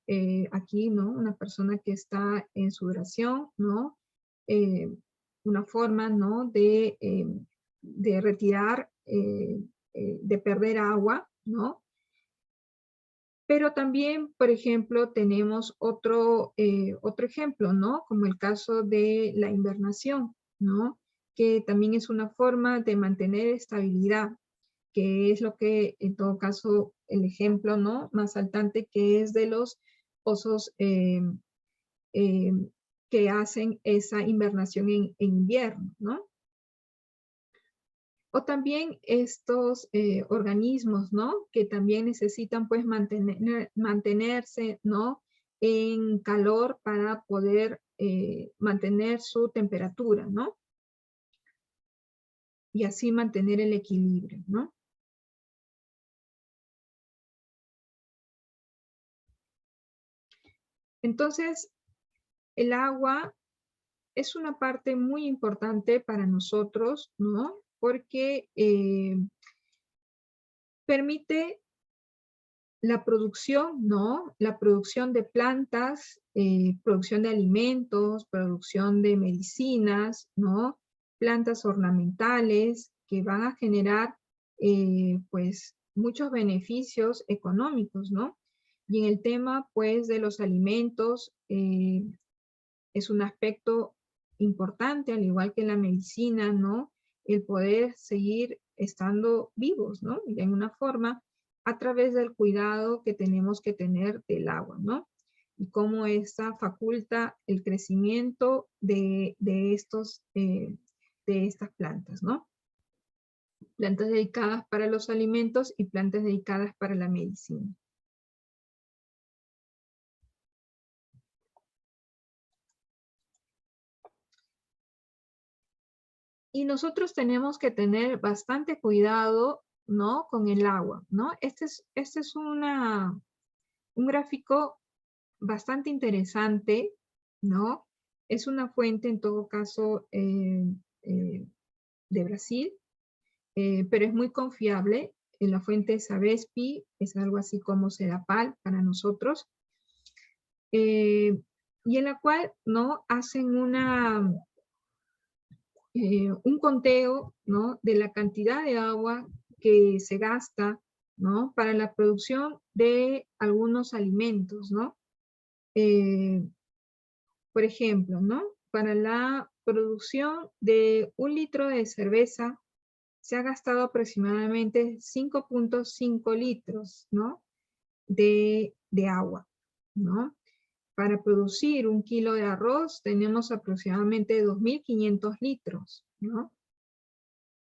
A: aquí, ¿no? Una persona que está en sudoración, ¿no? Eh, una forma, ¿no? De retirar, de perder agua, ¿no? Pero también, por ejemplo, tenemos otro ejemplo, ¿no? Como el caso de la invernación, ¿no? Que también es una forma de mantener estabilidad, que es lo que, en todo caso, el ejemplo, ¿no? Más saltante que es de los osos eh, que hacen esa invernación en invierno, ¿no? O también estos organismos, ¿no? Que también necesitan pues mantenerse, ¿no? En calor para poder mantener su temperatura, ¿no? Y así mantener el equilibrio, ¿no? Entonces, el agua es una parte muy importante para nosotros, ¿no? porque permite la producción, ¿no? La producción de plantas, producción de alimentos, producción de medicinas, ¿no? Plantas ornamentales que van a generar, pues, muchos beneficios económicos, ¿no? Y en el tema, pues, de los alimentos, es un aspecto importante, al igual que la medicina, ¿no? El poder seguir estando vivos, ¿no? De alguna forma, a través del cuidado que tenemos que tener del agua, ¿no? Y cómo esta faculta el crecimiento de estas plantas, ¿no? Plantas dedicadas para los alimentos y plantas dedicadas para la medicina. Y nosotros tenemos que tener bastante cuidado, ¿no? Con el agua, ¿no? Este es un gráfico bastante interesante, ¿no? Es una fuente, en todo caso, de Brasil, pero es muy confiable. La fuente es Sabespi, es algo así como Sedapal para nosotros, y en la cual, ¿no? Hacen un conteo, ¿no? De la cantidad de agua que se gasta, ¿no? Para la producción de algunos alimentos, ¿no? Por ejemplo, ¿no? Para la producción de 1 litro de cerveza se ha gastado aproximadamente 5.5 litros, ¿no? De agua, ¿no? Para producir 1 kilo de arroz tenemos aproximadamente 2.500 litros, ¿no?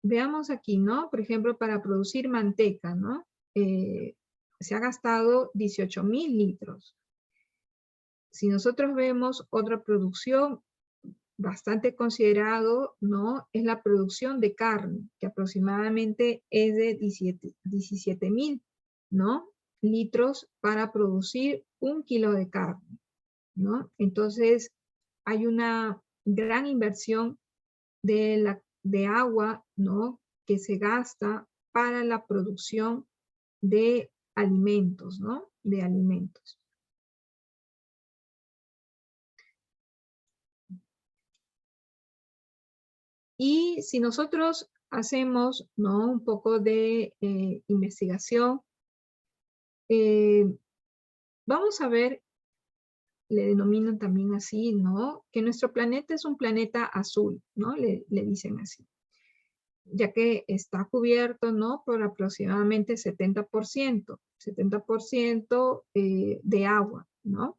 A: Veamos aquí, ¿no? Por ejemplo, para producir manteca, ¿no? Se ha gastado 18.000 litros. Si nosotros vemos otra producción bastante considerado, ¿no? Es la producción de carne, que aproximadamente es de 17.000, ¿no? Litros para producir 1 kilo de carne, ¿no? Entonces, hay una gran inversión de agua, ¿no? Que se gasta para la producción de alimentos, ¿no? De alimentos. Y si nosotros hacemos, ¿no? Un poco de investigación, vamos a ver, le denominan también así, ¿no? Que nuestro planeta es un planeta azul, ¿no? Le dicen así, ya que está cubierto, ¿no? Por aproximadamente 70% de agua, ¿no?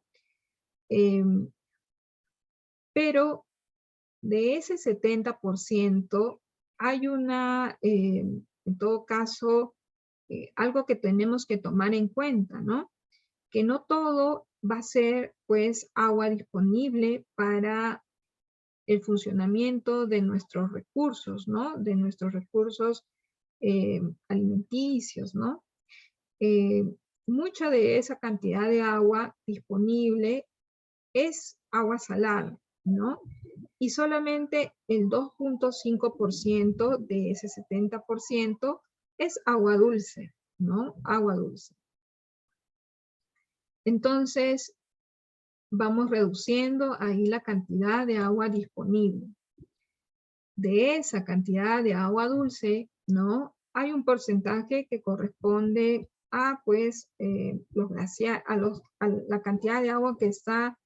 A: Pero de ese 70% hay en todo caso, algo que tenemos que tomar en cuenta, ¿no? Que no todo va a ser, pues, agua disponible para el funcionamiento de nuestros recursos, ¿no? De nuestros recursos alimenticios, ¿no? Eh, Mucha de esa cantidad de agua disponible es agua salada, ¿no? Y solamente el 2.5% de ese 70% es agua dulce, ¿no? Agua dulce. Entonces, vamos reduciendo ahí la cantidad de agua disponible. De esa cantidad de agua dulce, ¿no? Hay un porcentaje que corresponde a, pues, a la cantidad de agua que está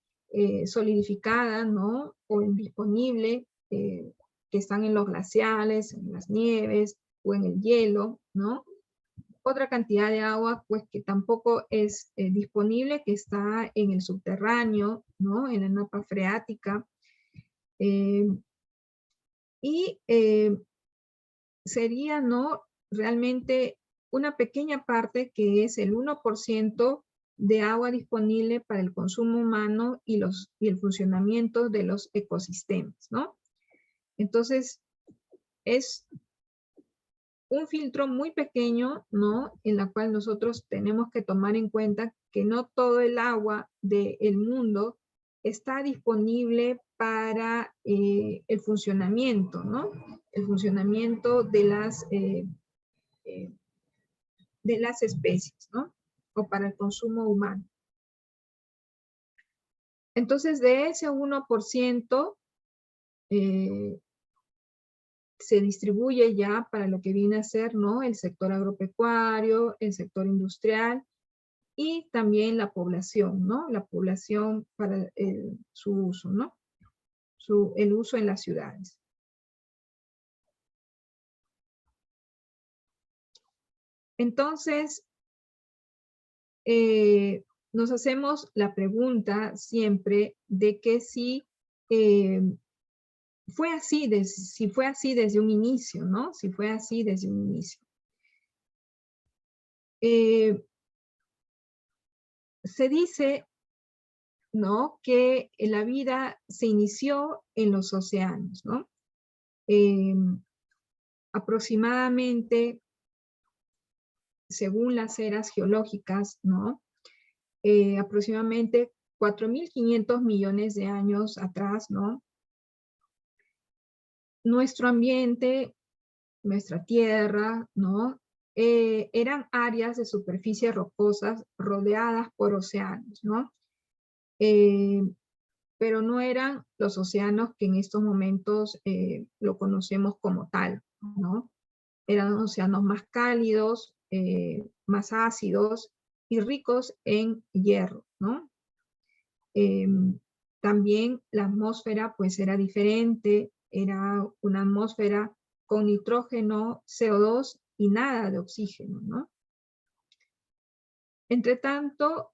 A: solidificada, ¿no? O indisponible, que están en los glaciares, en las nieves o en el hielo, ¿no? Otra cantidad de agua, pues, que tampoco es disponible, que está en el subterráneo, ¿no? En la napa freática. Y sería, ¿no? Realmente una pequeña parte que es el 1% de agua disponible para el consumo humano y el funcionamiento de los ecosistemas, ¿no? Entonces, es un filtro muy pequeño, ¿no? En la cual nosotros tenemos que tomar en cuenta que no todo el agua del mundo está disponible para el funcionamiento, ¿no? el funcionamiento de las especies, ¿no? O para el consumo humano. Entonces, de ese 1%, se distribuye ya para lo que viene a ser, ¿no? El sector agropecuario, el sector industrial y también la población, ¿no? La población para su uso, ¿no? El uso en las ciudades. Entonces, nos hacemos la pregunta siempre de que si fue así, si fue así desde un inicio, ¿no? Si fue así desde un inicio. Se dice, ¿no?, que la vida se inició en los océanos, ¿no? Aproximadamente, según las eras geológicas, ¿no? Aproximadamente 4.500 millones de años atrás, ¿no? Nuestro ambiente, nuestra tierra, ¿no? Eran áreas de superficie rocosas rodeadas por océanos, ¿no? Pero no eran los océanos que en estos momentos lo conocemos como tal, ¿no? Eran océanos más cálidos, más ácidos y ricos en hierro, ¿no? También la atmósfera pues era diferente, era una atmósfera con nitrógeno, CO2 y nada de oxígeno, ¿no? Entre tanto,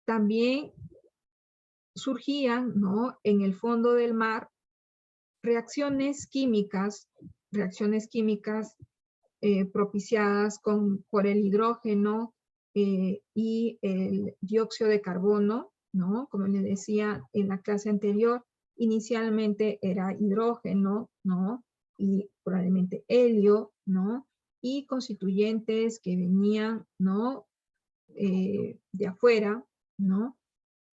A: también surgían, ¿no?, en el fondo del mar reacciones químicas propiciadas por el hidrógeno y el dióxido de carbono, ¿no? Como les decía en la clase anterior, inicialmente era hidrógeno, ¿no? Y probablemente helio, ¿no? Y constituyentes que venían, ¿no?, de afuera, ¿no?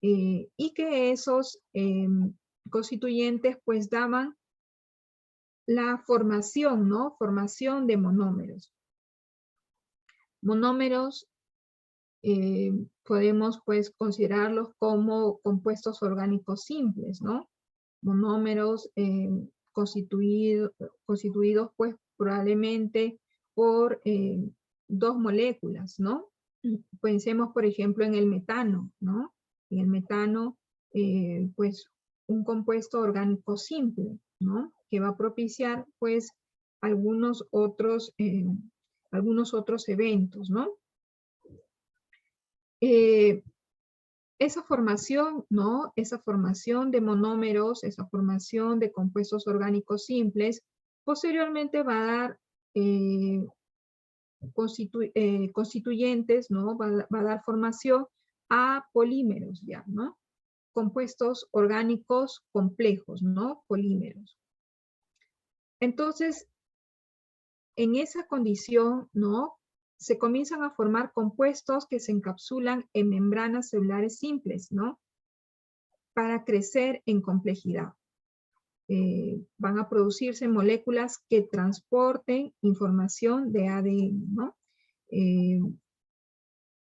A: Y que esos constituyentes pues daban la formación, ¿no? Formación de monómeros. Monómeros podemos pues considerarlos como compuestos orgánicos simples, ¿no? Monómeros constituidos pues probablemente por dos moléculas, ¿no? Pensemos por ejemplo en el metano, ¿no? En el metano pues un compuesto orgánico simple, ¿no? Que va a propiciar pues algunos otros eventos, ¿no? Esa formación, ¿no? Esa formación de monómeros, esa formación de compuestos orgánicos simples, posteriormente va a dar constituyentes, ¿no? Va a dar formación a polímeros ya, ¿no? Compuestos orgánicos complejos, ¿no? Polímeros. Entonces, en esa condición, ¿no?, se comienzan a formar compuestos que se encapsulan en membranas celulares simples, ¿no?, para crecer en complejidad. Van a producirse moléculas que transporten información de ADN, ¿no?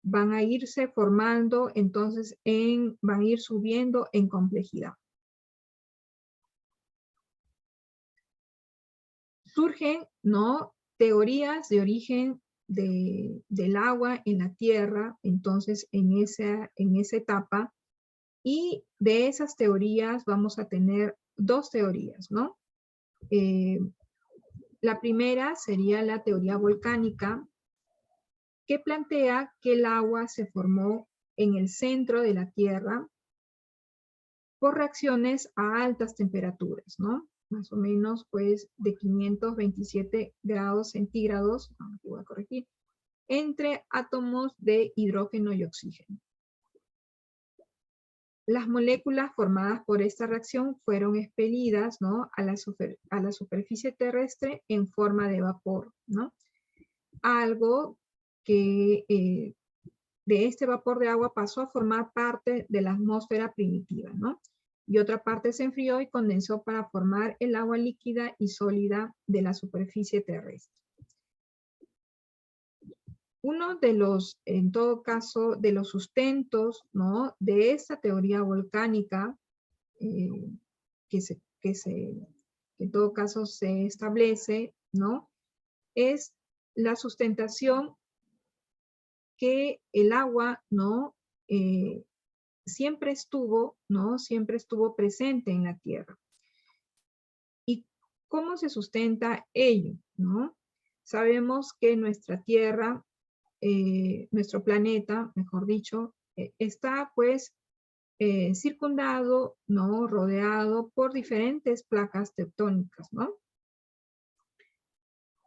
A: Van a irse formando, entonces, van a ir subiendo en complejidad. Surgen, ¿no?, teorías de origen del agua en la Tierra, entonces, en esa etapa, y de esas teorías vamos a tener dos teorías, ¿no? La primera sería la teoría volcánica, que plantea que el agua se formó en el centro de la Tierra por reacciones a altas temperaturas, ¿no? Más o menos, pues, de 527 grados centígrados, aquí voy a corregir, entre átomos de hidrógeno y oxígeno. Las moléculas formadas por esta reacción fueron expelidas, ¿no?, a la superficie terrestre en forma de vapor, ¿no? Algo que de este vapor de agua pasó a formar parte de la atmósfera primitiva, ¿no? y otra parte se enfrió y condensó para formar el agua líquida y sólida de la superficie terrestre. Uno de los, en todo caso, de los sustentos, ¿no?, de esta teoría volcánica, que en todo caso se establece, ¿no?, es la sustentación que el agua, ¿no?, siempre estuvo, ¿no?, siempre estuvo presente en la Tierra. ¿Y cómo se sustenta ello, ¿no? Sabemos que nuestra Tierra, nuestro planeta, mejor dicho, está pues circundado, ¿no?, rodeado por diferentes placas tectónicas, ¿no?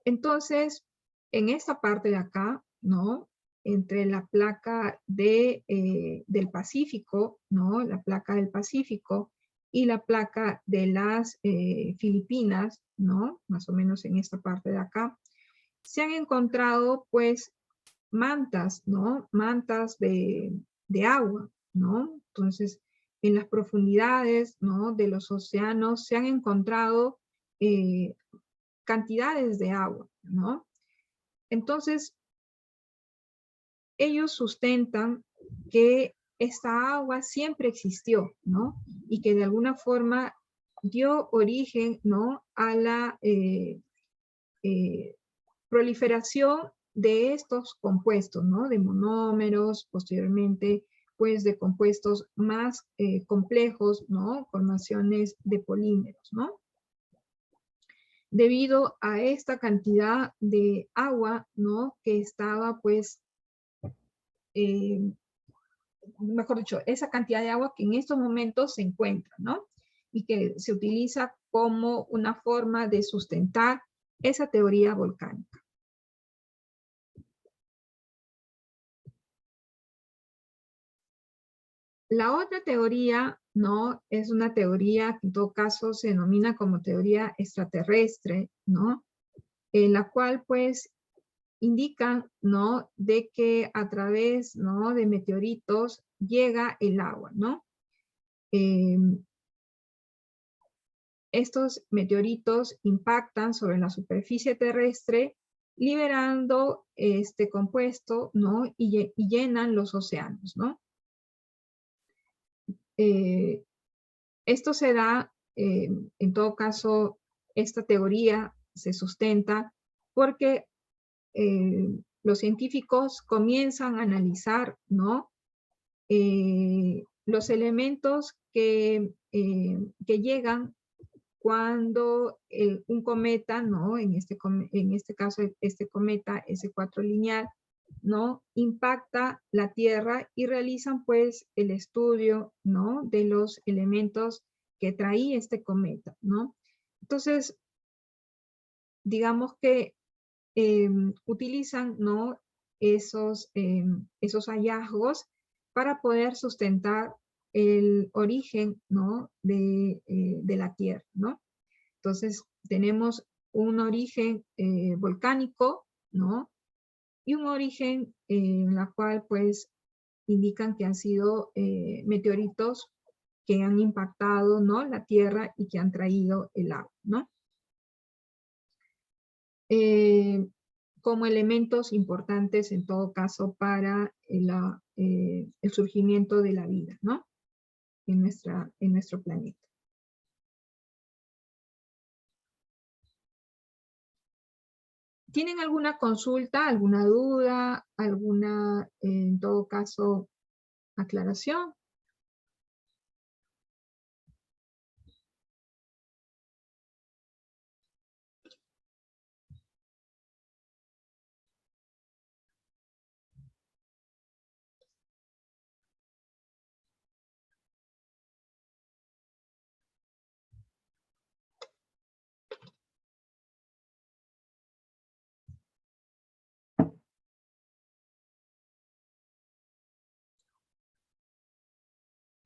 A: Entonces, en esta parte de acá, ¿no?, entre la placa del Pacífico, ¿no?, la placa del Pacífico y la placa de las Filipinas, ¿no?, más o menos en esta parte de acá, se han encontrado, pues, mantas, ¿no?, mantas de agua, ¿no? Entonces, en las profundidades, ¿no?, de los océanos se han encontrado cantidades de agua, ¿no? Entonces, ellos sustentan que esta agua siempre existió, ¿no? Y que de alguna forma dio origen, ¿no?, a la proliferación de estos compuestos, ¿no?, de monómeros, posteriormente, pues, de compuestos más complejos, ¿no?, formaciones de polímeros, ¿no? Debido a esta cantidad de agua, ¿no?, que estaba, pues, mejor dicho, esa cantidad de agua que en estos momentos se encuentra, ¿no? Y que se utiliza como una forma de sustentar esa teoría volcánica. La otra teoría, ¿no?, es una teoría que en todo caso se denomina como teoría extraterrestre, ¿no?, en la cual, pues, indican, ¿no?, de que a través, ¿no?, de meteoritos llega el agua, ¿no? Estos meteoritos impactan sobre la superficie terrestre, liberando este compuesto, ¿no?, y llenan los océanos, ¿no? Esto se da, en todo caso, esta teoría se sustenta porque los científicos comienzan a analizar, ¿no?, los elementos que llegan cuando un cometa, ¿no?, en este caso, este cometa S4 lineal, ¿no?, impacta la Tierra y realizan, pues, el estudio, ¿no?, de los elementos que traía este cometa, ¿no? Entonces, digamos que utilizan, ¿no?, esos hallazgos para poder sustentar el origen, ¿no?, de la Tierra, ¿no? Entonces, tenemos un origen volcánico, ¿no?, y un origen en la cual, pues, indican que han sido meteoritos que han impactado, ¿no?, la Tierra y que han traído el agua, ¿no? Como elementos importantes en todo caso para el surgimiento de la vida, ¿no?, en nuestro planeta. ¿Tienen alguna consulta, alguna duda, alguna, en todo caso, aclaración?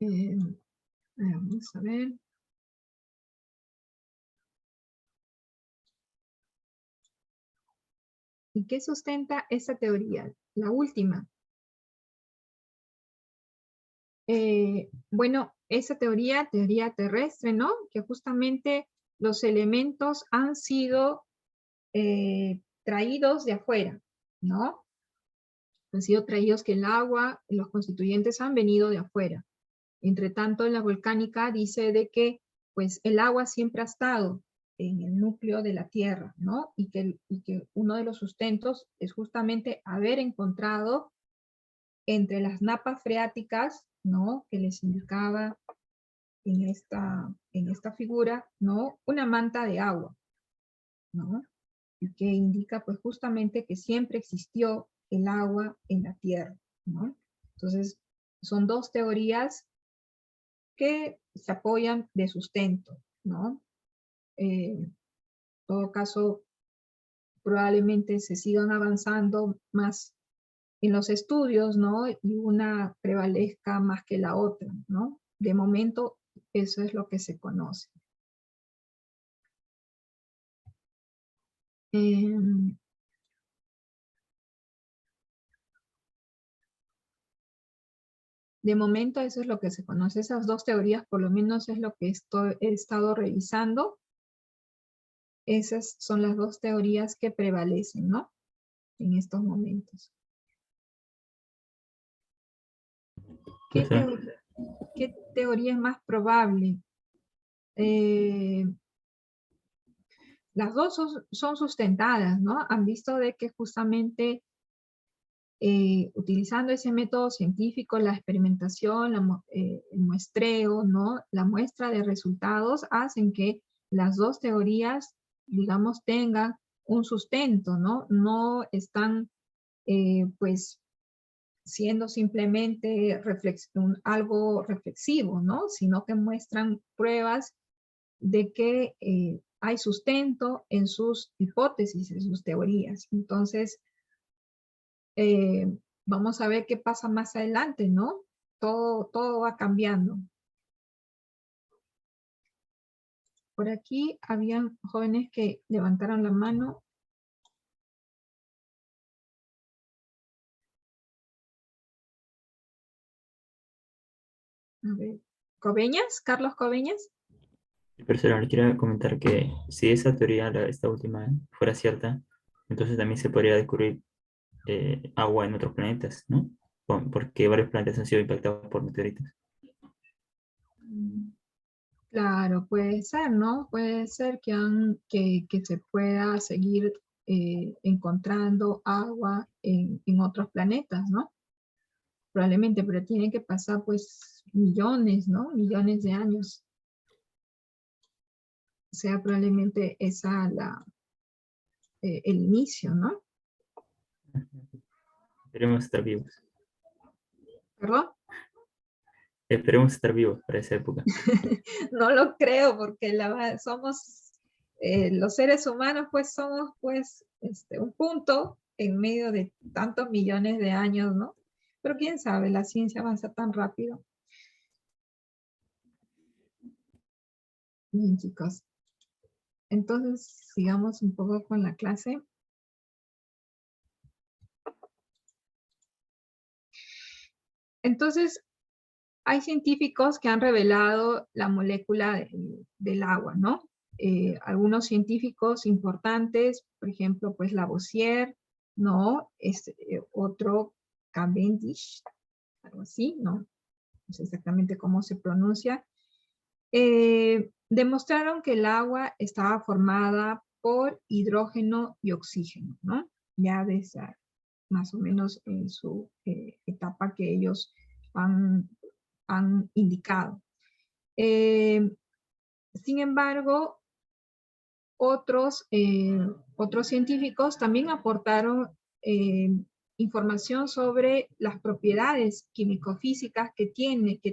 A: Eh, vamos a ver. ¿Y qué sustenta esta teoría? La última. Bueno, esa teoría terrestre, ¿no? Que justamente los elementos han sido traídos de afuera, ¿no? Han sido traídos que el agua, los constituyentes han venido de afuera. Entre tanto, en la volcánica dice de que pues el agua siempre ha estado en el núcleo de la Tierra, ¿no? Y que uno de los sustentos es justamente haber encontrado entre las napas freáticas, ¿no? Que les indicaba en esta figura, ¿no? Una manta de agua, ¿no? Y que indica pues justamente que siempre existió el agua en la Tierra, ¿no? Entonces, son dos teorías que se apoyan de sustento, ¿no? En todo caso, probablemente se sigan avanzando más en los estudios, ¿no? Y una prevalezca más que la otra, ¿no? De momento, eso es lo que se conoce. De momento, eso es lo que se conoce. Esas dos teorías, por lo menos, es lo que he estado revisando. Esas son las dos teorías que prevalecen, ¿no? En estos momentos. ¿Qué teoría es más probable? Las dos son sustentadas, ¿no? Han visto de que justamente utilizando ese método científico, la experimentación, el muestreo, ¿no? La muestra de resultados hacen que las dos teorías, digamos, tengan un sustento, ¿no? No están, pues, siendo simplemente algo reflexivo, ¿no? Sino que muestran pruebas de que hay sustento en sus hipótesis, en sus teorías. Entonces, vamos a ver qué pasa más adelante, ¿no? Todo va cambiando. Por aquí habían jóvenes que levantaron la mano. A ver, ¿Coveñas? ¿Carlos Coveñas?
B: Personal, quiero comentar que si esa teoría, esta última, fuera cierta, entonces también se podría descubrir agua en otros planetas, ¿no? Porque varios planetas han sido impactados por meteoritos.
A: Claro, puede ser, ¿no? Puede ser que se pueda seguir encontrando agua en otros planetas, ¿no? Probablemente, pero tiene que pasar pues millones, ¿no? Millones de años. Sea probablemente esa el inicio, ¿no?
B: Esperemos estar vivos.
A: ¿Perdón?
B: Esperemos estar vivos para esa época.
A: No lo creo porque somos, los seres humanos pues somos pues un punto en medio de tantos millones de años, ¿no? Pero quién sabe, la ciencia avanza tan rápido. Bien, chicos. Entonces, sigamos un poco con la clase. Entonces, hay científicos que han revelado la molécula del agua, ¿no? Algunos científicos importantes, por ejemplo, pues Lavoisier, ¿no? Otro Cavendish, algo así, ¿no? No sé exactamente cómo se pronuncia. Demostraron que el agua estaba formada por hidrógeno y oxígeno, ¿no? Ya desde más o menos en su etapa que ellos han indicado. Sin embargo, otros científicos también aportaron información sobre las propiedades químico-físicas que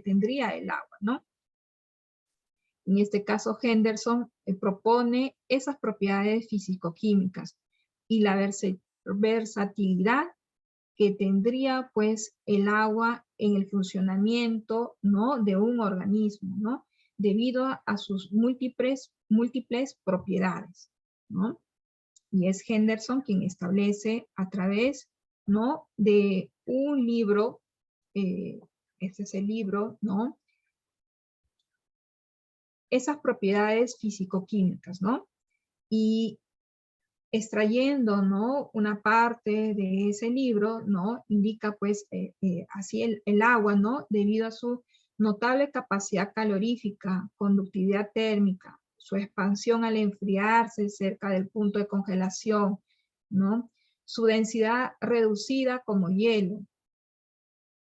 A: tendría el agua, ¿no? En este caso, Henderson propone esas propiedades físico-químicas y la versatilidad que tendría pues el agua en el funcionamiento, ¿no? De un organismo, ¿no? Debido a sus múltiples propiedades, ¿no? Y es Henderson quien establece a través, ¿no? De un libro este es el libro, ¿no? Esas propiedades físico-químicas, ¿no? Y extrayendo, ¿no? Una parte de ese libro, ¿no? Indica, pues, así el agua, ¿no? Debido a su notable capacidad calorífica, conductividad térmica, su expansión al enfriarse cerca del punto de congelación, ¿no? Su densidad reducida como hielo,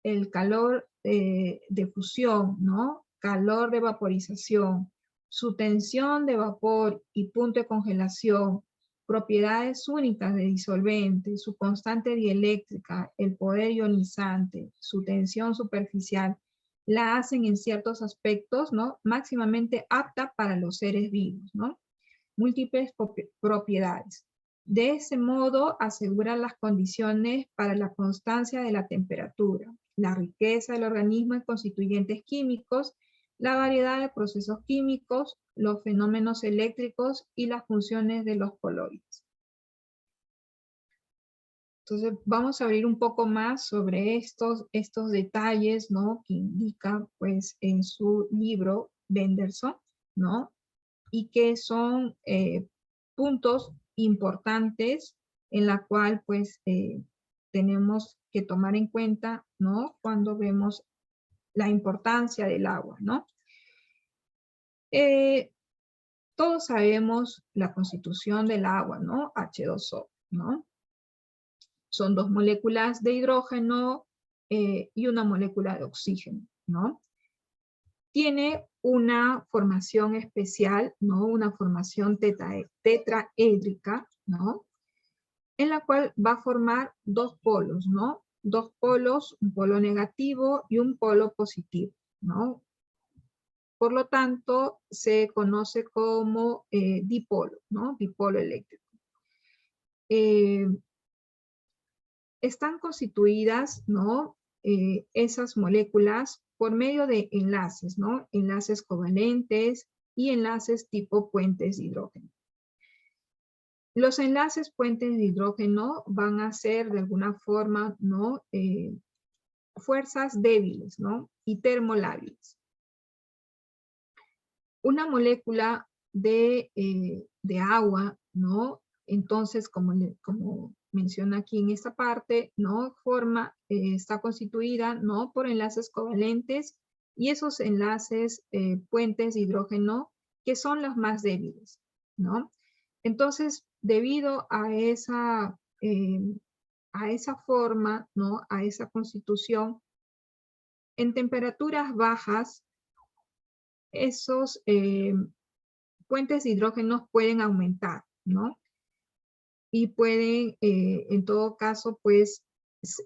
A: el calor de fusión, ¿no? Calor de vaporización, su tensión de vapor y punto de congelación, propiedades únicas de disolvente, su constante dieléctrica, el poder ionizante, su tensión superficial, la hacen en ciertos aspectos, ¿no? Máximamente apta para los seres vivos, ¿no? Múltiples propiedades. De ese modo asegura las condiciones para la constancia de la temperatura, la riqueza del organismo en constituyentes químicos, la variedad de procesos químicos, los fenómenos eléctricos y las funciones de los coloides. Entonces vamos a abrir un poco más sobre estos detalles, ¿no? Que indica pues en su libro Benderson, ¿no? Y que son puntos importantes en la cual pues tenemos que tomar en cuenta, ¿no? Cuando vemos la importancia del agua, ¿no? Todos sabemos la constitución del agua, ¿no? H2O, ¿no? Son dos moléculas de hidrógeno y una molécula de oxígeno, ¿no? Tiene una formación especial, ¿no? Una formación tetraédrica, ¿no? En la cual va a formar dos polos, ¿no? Dos polos, un polo negativo y un polo positivo, ¿no? Por lo tanto, se conoce como dipolo, ¿no? Dipolo eléctrico. Están constituidas, ¿no? Esas moléculas por medio de enlaces, ¿no? Enlaces covalentes y enlaces tipo puentes de hidrógeno. Los enlaces puentes de hidrógeno van a ser de alguna forma, ¿no? Fuerzas débiles, ¿no? Y termolábiles. Una molécula de agua, ¿no? Entonces, como menciona aquí en esta parte, ¿no? Está constituida, ¿no? Por enlaces covalentes y esos enlaces puentes de hidrógeno que son los más débiles, ¿no? Entonces, debido a esa forma, ¿no? A esa constitución, en temperaturas bajas, esos puentes de hidrógeno pueden aumentar, ¿no? Y pueden, en todo caso, pues,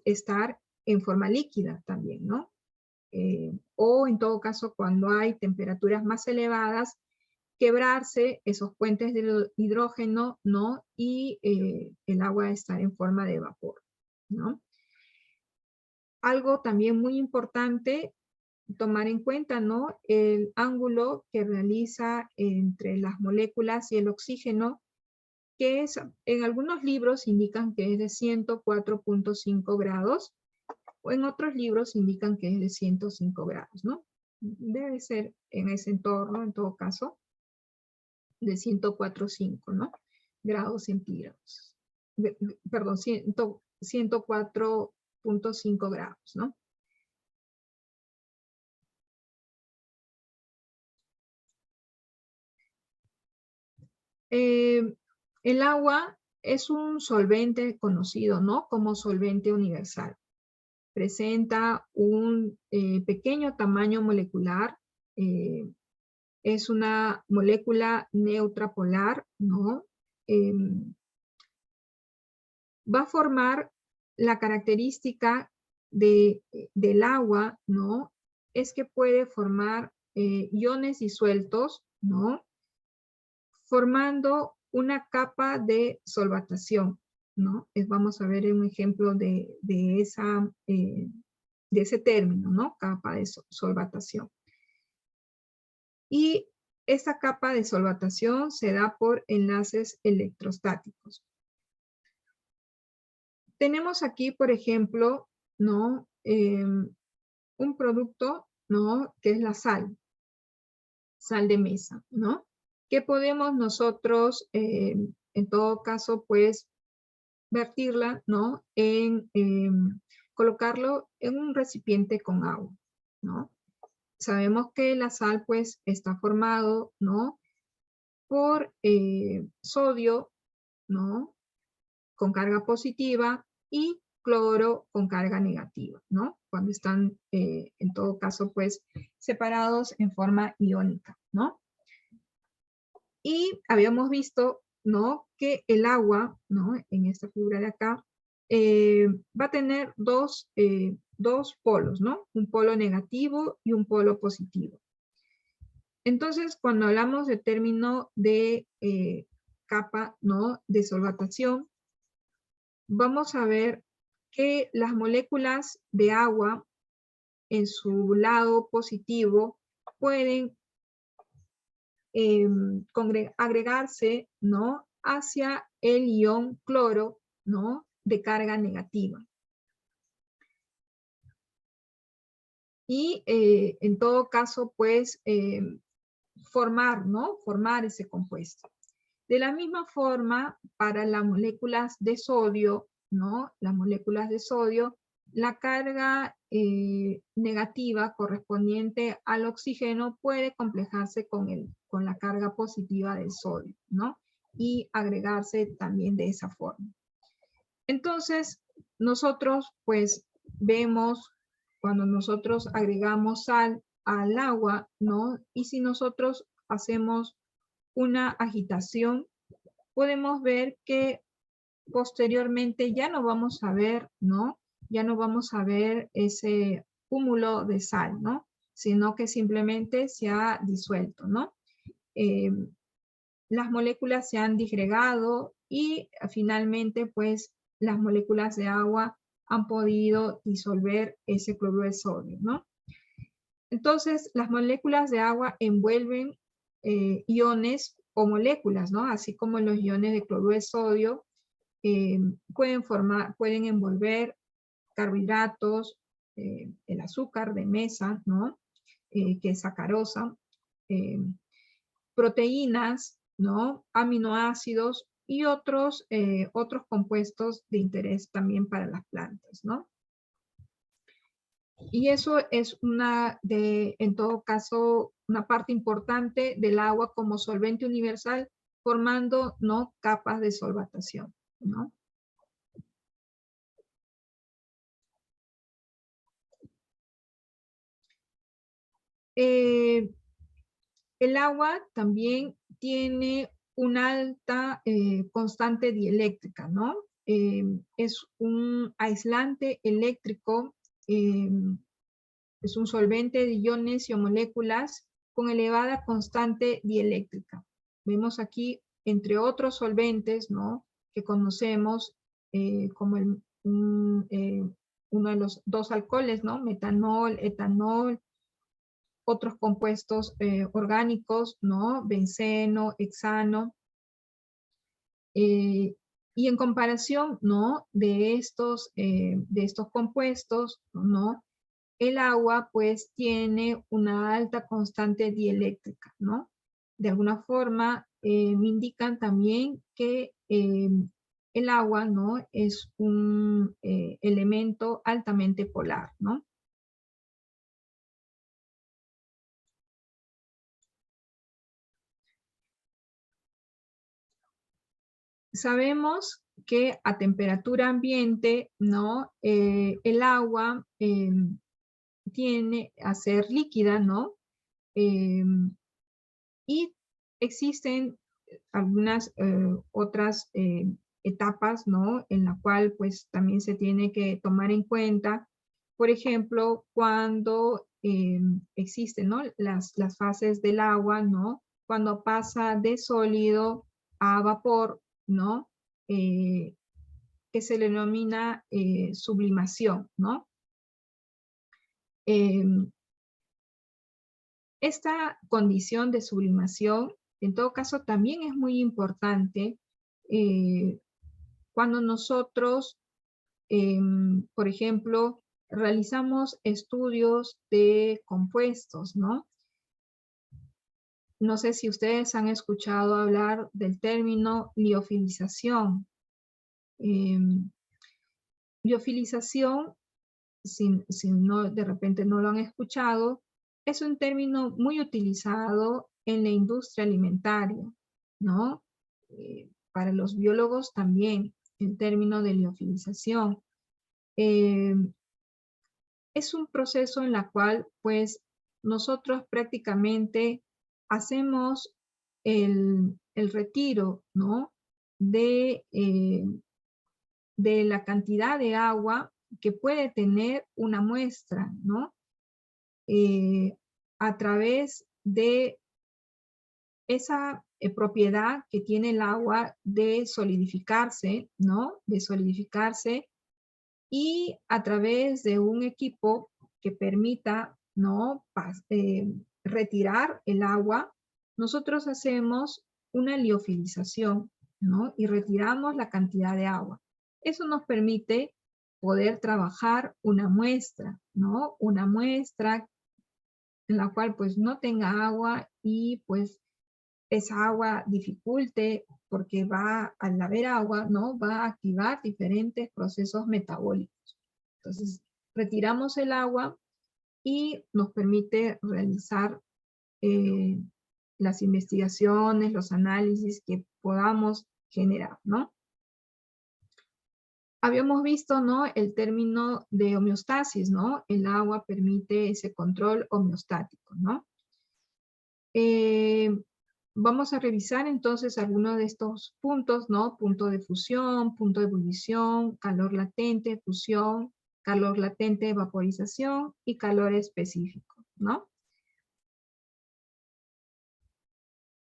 A: estar en forma líquida también, ¿no? O en todo caso, cuando hay temperaturas más elevadas, quebrarse esos puentes de hidrógeno, ¿no? Y el agua estar en forma de vapor, ¿no? Algo también muy importante tomar en cuenta, ¿no? El ángulo que realiza entre las moléculas y el oxígeno, que es, en algunos libros indican que es de 104.5 grados, o en otros libros indican que es de 105 grados, ¿no? Debe ser en ese entorno, en todo caso, de 104.5, ¿no? Grados centígrados. Perdón, 104.5 grados, ¿no? El agua es un solvente conocido, ¿no? Como solvente universal. Presenta un pequeño tamaño molecular. Es una molécula neutra polar, ¿no? Va a formar la característica del agua, ¿no? Es que puede formar iones disueltos, ¿no? Formando una capa de solvatación, ¿no? Vamos a ver un ejemplo de ese término, ¿no? Capa de solvatación. Y esta capa de solvatación se da por enlaces electrostáticos. Tenemos aquí, por ejemplo, ¿no? un producto, ¿no? Que es la sal de mesa, ¿no? Que podemos nosotros, en todo caso, pues, vertirla, ¿no? Colocarlo en un recipiente con agua, ¿no? Sabemos que la sal, pues, está formado, ¿no? Por sodio, ¿no? Con carga positiva y cloro con carga negativa, ¿no? Cuando están, en todo caso, pues, separados en forma iónica, ¿no? Y habíamos visto, ¿no? Que el agua, ¿no? En esta figura de acá, va a tener dos polos, ¿no? Un polo negativo y un polo positivo. Entonces, cuando hablamos del término de capa, ¿no? De solvatación, vamos a ver que las moléculas de agua en su lado positivo pueden agregarse, ¿no? Hacia el ion cloro, ¿no? De carga negativa. Y en todo caso, pues, formar, ¿no? Formar ese compuesto. De la misma forma, para las moléculas de sodio, ¿no? Las moléculas de sodio, la carga negativa correspondiente al oxígeno puede complejarse con la carga positiva del sodio, ¿no? Y agregarse también de esa forma. Entonces, nosotros pues vemos cuando nosotros agregamos sal al agua, ¿no? Y si nosotros hacemos una agitación, podemos ver que posteriormente ya no vamos a ver, ¿no? Ya no vamos a ver ese cúmulo de sal, ¿no? Sino que simplemente se ha disuelto, ¿no? Las moléculas se han disgregado y finalmente, pues, las moléculas de agua han podido disolver ese cloruro de sodio, ¿no? Entonces, las moléculas de agua envuelven iones o moléculas, ¿no? Así como los iones de cloruro de sodio pueden envolver carbohidratos, el azúcar de mesa, ¿no? Que es sacarosa, proteínas, ¿no? Aminoácidos y otros compuestos de interés también para las plantas, ¿no? Y eso es en todo caso, una parte importante del agua como solvente universal, formando, ¿no? Capas de solvatación, ¿no? El agua también tiene una alta constante dieléctrica, ¿no? Es un aislante eléctrico, es un solvente de iones y moléculas con elevada constante dieléctrica. Vemos aquí, entre otros solventes, ¿no? Que conocemos como uno de los dos alcoholes, ¿no? Metanol, etanol, otros compuestos orgánicos, ¿no? Benceno, hexano. Y en comparación, ¿no? De estos compuestos, ¿no? El agua, pues, tiene una alta constante dieléctrica, ¿no? De alguna forma, me indican también que el agua, ¿no? Es un elemento altamente polar, ¿no? Sabemos que a temperatura ambiente, ¿no? El agua tiene a ser líquida, ¿no? Y existen algunas otras etapas, ¿no? En la cual, pues, también se tiene que tomar en cuenta, por ejemplo, cuando existen, ¿no? Las fases del agua, ¿no? Cuando pasa de sólido a vapor, ¿no? Que se le denomina sublimación, ¿no? Esta condición de sublimación, en todo caso, también es muy importante cuando nosotros, por ejemplo, realizamos estudios de compuestos, ¿no? No sé si ustedes han escuchado hablar del término liofilización. Liofilización, si no, de repente no lo han escuchado, es un término muy utilizado en la industria alimentaria, ¿no? Para los biólogos también, el término de liofilización. Es un proceso en la cual, pues, nosotros prácticamente hacemos el retiro, ¿no? De la cantidad de agua que puede tener una muestra, ¿no? A través de esa propiedad que tiene el agua de solidificarse, ¿no? De solidificarse, y a través de un equipo que permita, ¿no? Retirar el agua, nosotros hacemos una liofilización, ¿no? Y retiramos la cantidad de agua. Eso nos permite poder trabajar una muestra, ¿no? Una muestra en la cual pues no tenga agua y pues esa agua dificulte, porque al haber agua, ¿no? Va a activar diferentes procesos metabólicos. Entonces, retiramos el agua y nos permite realizar las investigaciones, los análisis que podamos generar, ¿no? Habíamos visto, ¿no? El término de homeostasis, ¿no? El agua permite ese control homeostático, ¿no? Vamos a revisar entonces algunos de estos puntos, ¿no? Punto de fusión, punto de ebullición, calor latente, fusión, calor latente, vaporización y calor específico, ¿no?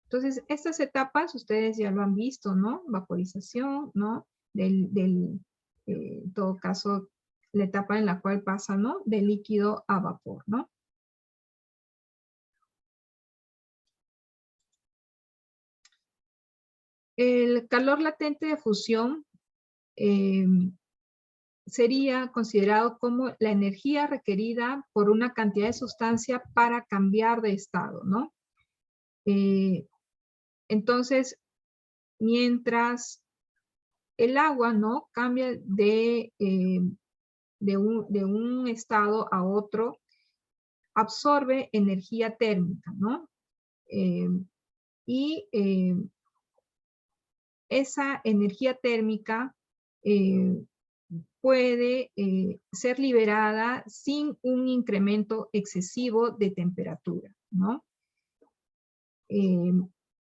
A: Entonces, estas etapas ustedes ya lo han visto, ¿no? Vaporización, ¿no? En todo caso, la etapa en la cual pasa, ¿no? De líquido a vapor, ¿no? El calor latente de fusión sería considerado como la energía requerida por una cantidad de sustancia para cambiar de estado, ¿no? Entonces, mientras el agua, ¿no? Cambia de un estado a otro, absorbe energía térmica, ¿no? Y esa energía térmica puede ser liberada sin un incremento excesivo de temperatura, ¿no?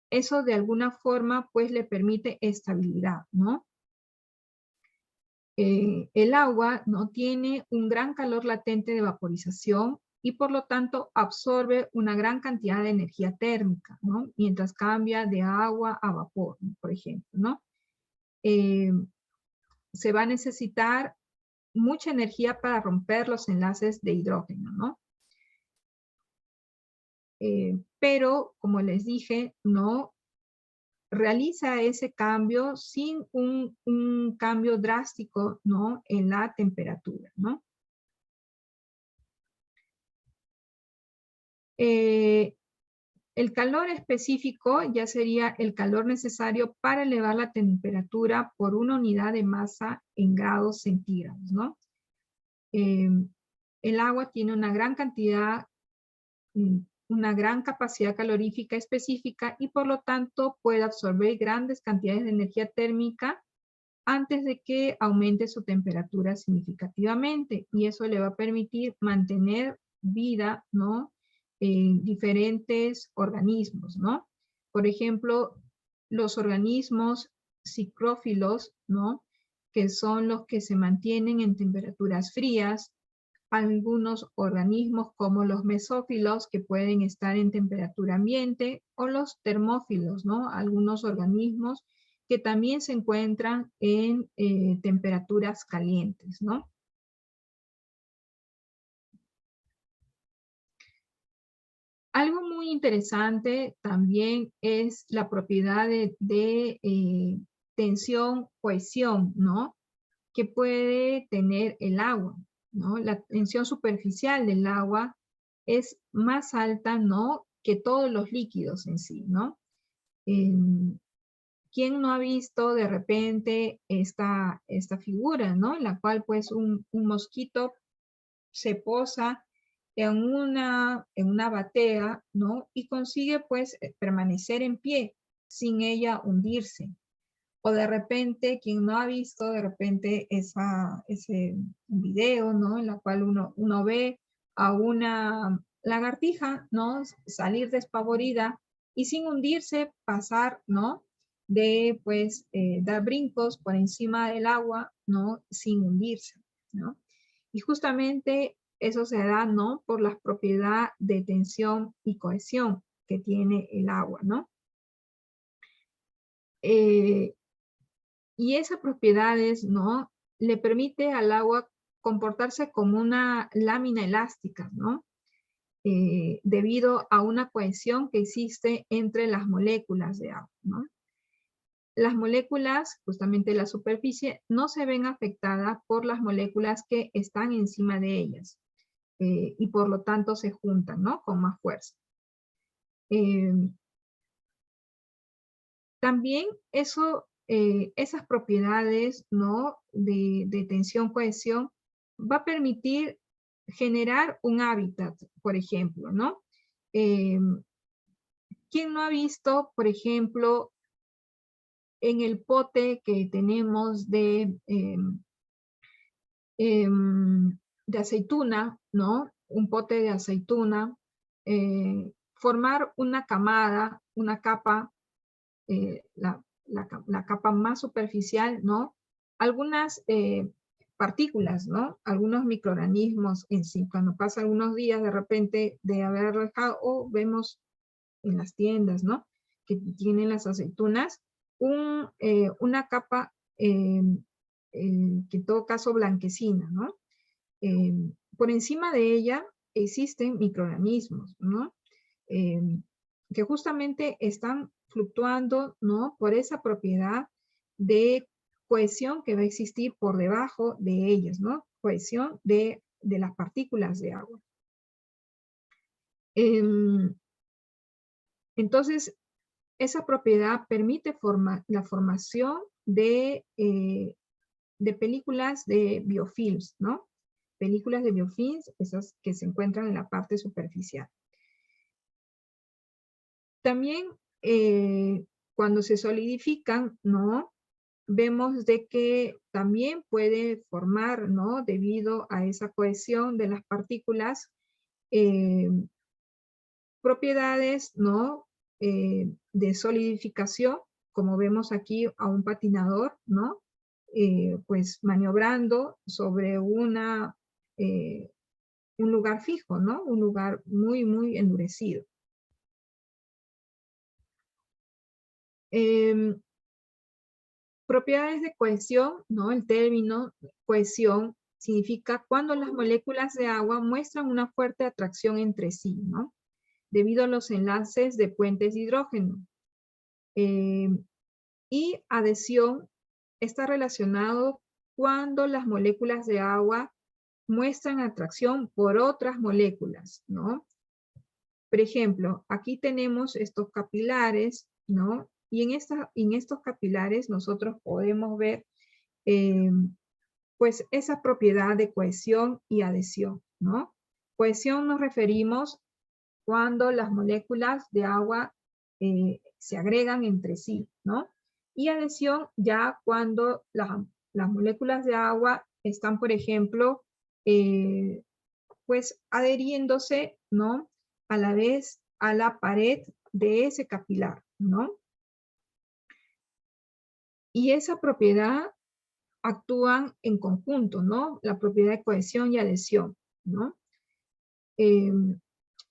A: Eso de alguna forma pues le permite estabilidad, ¿no? El agua no tiene un gran calor latente de vaporización y por lo tanto absorbe una gran cantidad de energía térmica, ¿no? Mientras cambia de agua a vapor, por ejemplo, ¿no? Se va a necesitar mucha energía para romper los enlaces de hidrógeno, ¿no? Pero, como les dije, no realiza ese cambio sin un cambio drástico, ¿no? En la temperatura, ¿no? El calor específico ya sería el calor necesario para elevar la temperatura por una unidad de masa en grados centígrados, ¿no? El agua tiene una gran cantidad, una gran capacidad calorífica específica y por lo tanto puede absorber grandes cantidades de energía térmica antes de que aumente su temperatura significativamente, y eso le va a permitir mantener vida, ¿no? En diferentes organismos, ¿no? Por ejemplo, los organismos psicrófilos, ¿no? Que son los que se mantienen en temperaturas frías, algunos organismos como los mesófilos que pueden estar en temperatura ambiente, o los termófilos, ¿no? Algunos organismos que también se encuentran en temperaturas calientes, ¿no? Algo muy interesante también es la propiedad de tensión, cohesión, ¿no? Que puede tener el agua. ¿no? La tensión superficial del agua es más alta, ¿no?, que todos los líquidos en sí, ¿no? ¿Quién no ha visto de repente esta figura, ¿no? En la cual pues un mosquito se posa en una batea, ¿no? Y consigue pues permanecer en pie sin ella hundirse. O de repente, quien no ha visto de repente ese video, ¿no? En la cual uno ve a una lagartija, ¿no?, salir despavorida y sin hundirse pasar, ¿no?, de pues dar brincos por encima del agua, ¿no?, sin hundirse, ¿no? Y justamente eso se da, ¿no?, por la propiedad de tensión y cohesión que tiene el agua, ¿no? Y esas propiedades, ¿no?, le permite al agua comportarse como una lámina elástica, ¿no? Debido a una cohesión que existe entre las moléculas de agua, ¿no? Las moléculas, justamente la superficie, no se ven afectadas por las moléculas que están encima de ellas y por lo tanto se juntan, ¿no?, con más fuerza. También esas propiedades, ¿no?, de tensión, cohesión, va a permitir generar un hábitat, por ejemplo, ¿no? ¿Quién no ha visto, por ejemplo, en el pote que tenemos de aceituna, ¿no? Un pote de aceituna, formar una camada, una capa, la capa más superficial, ¿no? Algunas partículas, ¿no? Algunos microorganismos en sí. Cuando pasan algunos días de repente de haber dejado, o vemos en las tiendas, ¿no?, que tienen las aceitunas, una capa que en todo caso blanquecina, ¿no? Por encima de ella existen microorganismos, ¿no? Que justamente están fluctuando, ¿no?, por esa propiedad de cohesión que va a existir por debajo de ellas, ¿no? Cohesión de las partículas de agua. Entonces, esa propiedad permite la formación de películas de biofilms, ¿no? Películas de biofilms, esas que se encuentran en la parte superficial. También cuando se solidifican, ¿no?, vemos de que también puede formar, ¿no?, debido a esa cohesión de las partículas, propiedades, ¿no?, de solidificación, como vemos aquí a un patinador, ¿no?, pues maniobrando sobre un lugar fijo, ¿no?, un lugar muy, muy endurecido. Propiedades de cohesión, ¿no? El término cohesión significa cuando las moléculas de agua muestran una fuerte atracción entre sí, ¿no?, debido a los enlaces de puentes de hidrógeno. Y adhesión está relacionado cuando las moléculas de agua muestran atracción por otras moléculas, ¿no? Por ejemplo, aquí tenemos estos capilares, ¿no? Y en estos capilares nosotros podemos ver pues esa propiedad de cohesión y adhesión, ¿no? Cohesión nos referimos cuando las moléculas de agua se agregan entre sí, ¿no? Y adhesión ya cuando las moléculas de agua están, por ejemplo, pues adheriéndose, ¿no?, a la vez a la pared de ese capilar, ¿no? Y esa propiedad actúan en conjunto, ¿no? La propiedad de cohesión y adhesión, ¿no?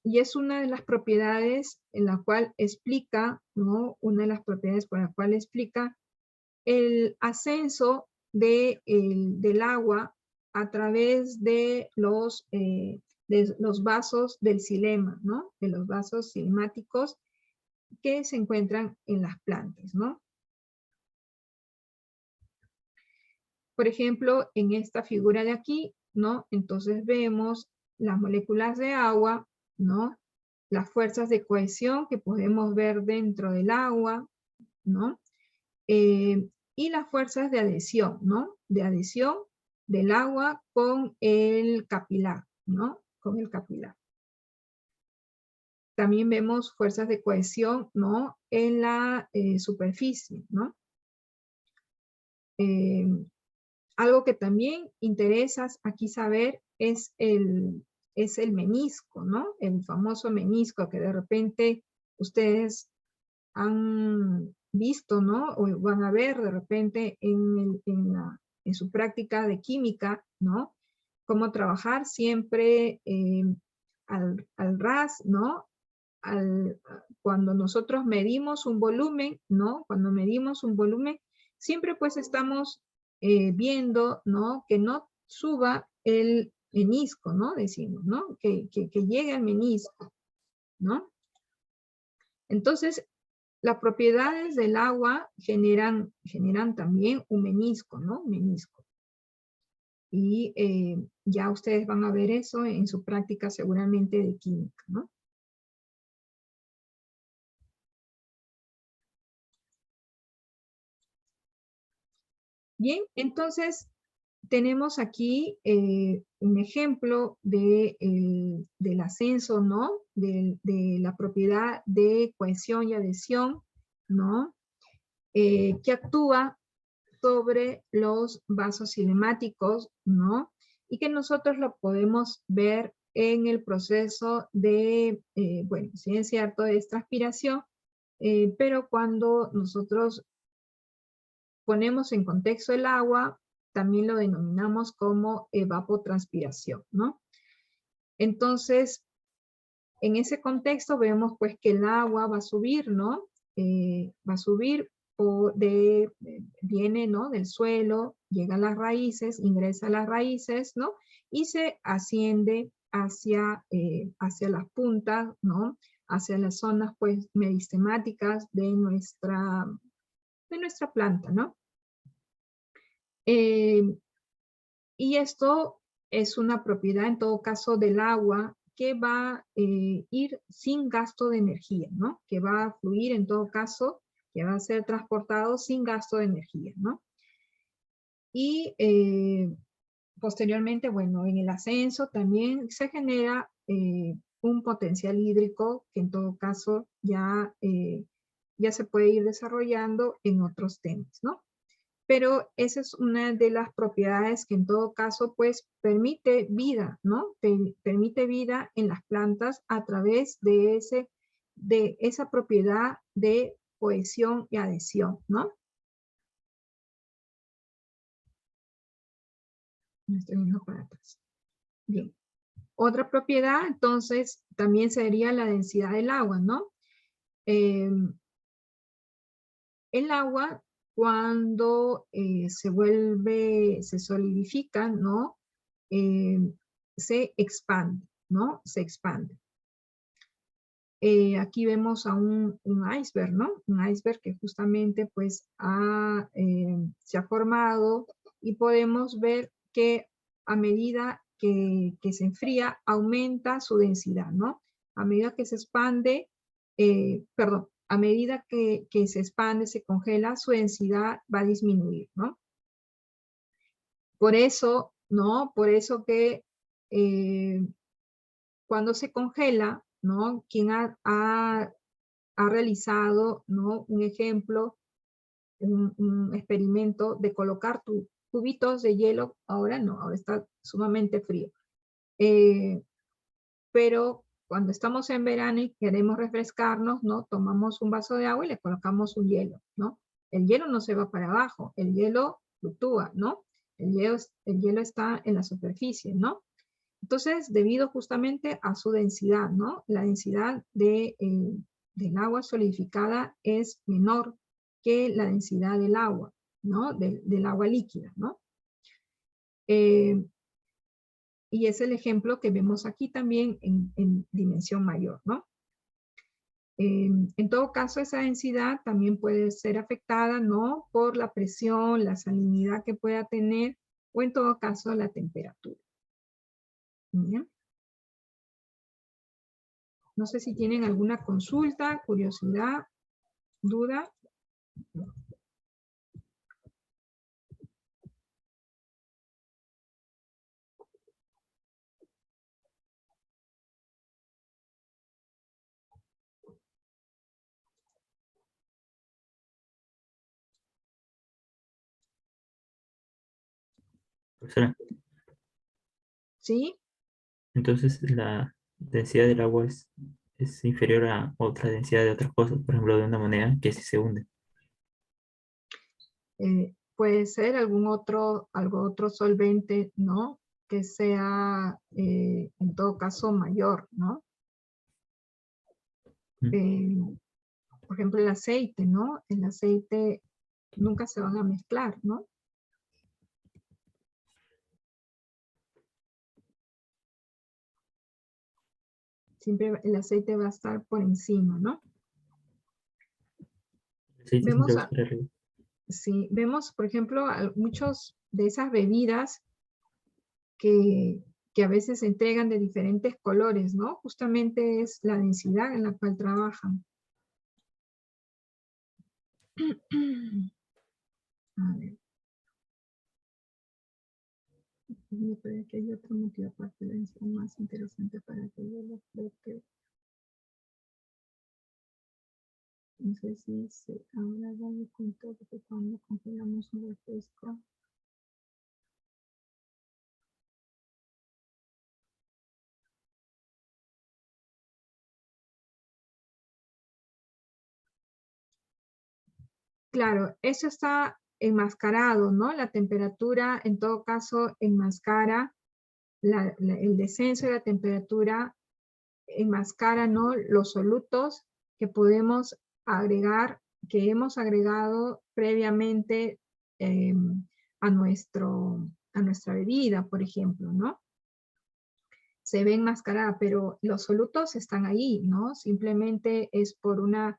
A: Y es una de las propiedades en la cual explica, ¿no?, una de las propiedades por la cual explica el ascenso del agua a través de los vasos del xilema, ¿no?, de los vasos cilemáticos que se encuentran en las plantas, ¿no? Por ejemplo, en esta figura de aquí, ¿no? Entonces vemos las moléculas de agua, ¿no? Las fuerzas de cohesión que podemos ver dentro del agua, ¿no? Y las fuerzas de adhesión, ¿no? De adhesión del agua con el capilar, ¿no? Con el capilar. También vemos fuerzas de cohesión, ¿no? En la superficie, ¿no? Algo que también interesa aquí saber es el menisco, ¿no? El famoso menisco que de repente ustedes han visto, ¿no? O van a ver de repente en su práctica de química, ¿no? Cómo trabajar siempre al ras, ¿no? Cuando nosotros medimos un volumen, ¿no? Cuando medimos un volumen, siempre pues estamos viendo, ¿no? Que no suba el menisco, ¿no? Decimos, ¿no? Que llegue al menisco, ¿no? Entonces, las propiedades del agua generan también un menisco, ¿no? Un menisco. Y ya ustedes van a ver eso en su práctica seguramente de química, ¿no? Bien, entonces tenemos aquí un ejemplo del ascenso, ¿no? De la propiedad de cohesión y adhesión, ¿no? Que actúa sobre los vasos cinemáticos, ¿no? Y que nosotros lo podemos ver en el proceso de, bueno, sí es cierto, es transpiración, pero cuando nosotros ponemos en contexto el agua, también lo denominamos como evapotranspiración, ¿no? Entonces, en ese contexto vemos pues que el agua va a subir, ¿no? Va a subir viene, ¿no? Del suelo, llega a las raíces, ingresa a las raíces, ¿no? Y se asciende hacia las puntas, ¿no? Hacia las zonas pues meristemáticas de nuestra planta, ¿no? Y esto es una propiedad, en todo caso, del agua que va a ir sin gasto de energía, ¿no? Que va a fluir, en todo caso, que va a ser transportado sin gasto de energía, ¿no? Y posteriormente, bueno, en el ascenso también se genera un potencial hídrico que en todo caso ya se puede ir desarrollando en otros temas, ¿no? Pero esa es una de las propiedades que en todo caso pues permite vida, ¿no? Permite vida en las plantas a través de esa propiedad de cohesión y adhesión, ¿no? Me estoy viendo para atrás. Bien. Otra propiedad, entonces, también sería la densidad del agua, ¿no? El agua, cuando se solidifica, ¿no? Se expande, ¿no? Se expande. Aquí vemos a un iceberg, ¿no? Un iceberg que justamente pues se ha formado y podemos ver que a medida que se enfría aumenta su densidad, ¿no? A medida que se expande, perdón, a medida que se expande, se congela, su densidad va a disminuir, ¿no? Por eso, ¿no? Por eso que cuando se congela, ¿no? Quien ha realizado, ¿no? Un ejemplo, un experimento de colocar cubitos de hielo, ahora no, ahora está sumamente frío. Pero cuando estamos en verano y queremos refrescarnos, ¿no? Tomamos un vaso de agua y le colocamos un hielo, ¿no? El hielo no se va para abajo, el hielo fluctúa, ¿no? El hielo está en la superficie, ¿no? Entonces, debido justamente a su densidad, ¿no? La densidad del agua solidificada es menor que la densidad del agua, ¿no? Del agua líquida, ¿no? Y es el ejemplo que vemos aquí también en dimensión mayor, ¿no? En todo caso, esa densidad también puede ser afectada, ¿no? Por la presión, la salinidad que pueda tener, o en todo caso, la temperatura. Bien. No sé si tienen alguna consulta, curiosidad, duda.
B: Profesora,
A: ¿Sí?
B: entonces la densidad del agua es inferior a otra densidad de otras cosas, por ejemplo, de una moneda que sí se hunde.
A: Puede ser algo otro solvente, ¿no? Que sea, en todo caso, mayor, ¿no?
B: Mm.
A: Por ejemplo, el aceite, ¿no? El aceite nunca se van a mezclar, ¿no? Siempre el aceite va a estar por encima, ¿no?
B: El aceite siempre
A: Vemos,
B: va a estar arriba.
A: sí, vemos, por ejemplo, muchos de esas bebidas que, que a veces se entregan de diferentes colores, ¿no? Justamente es la densidad en la cual trabajan. A ver. Me parece que hay otro motivo aparte de la densidad más interesante para que yo lo explique. No sé si se habrá dado cuenta de que cuando congelamos un refresco, claro, eso está enmascarado, ¿no? La temperatura, en todo caso, enmascara el descenso de la temperatura, enmascara, ¿no? Los solutos que podemos agregar, que hemos agregado previamente eh, a nuestra bebida, por ejemplo, ¿no? Se ve enmascarada, pero los solutos están ahí, ¿no? Simplemente es por una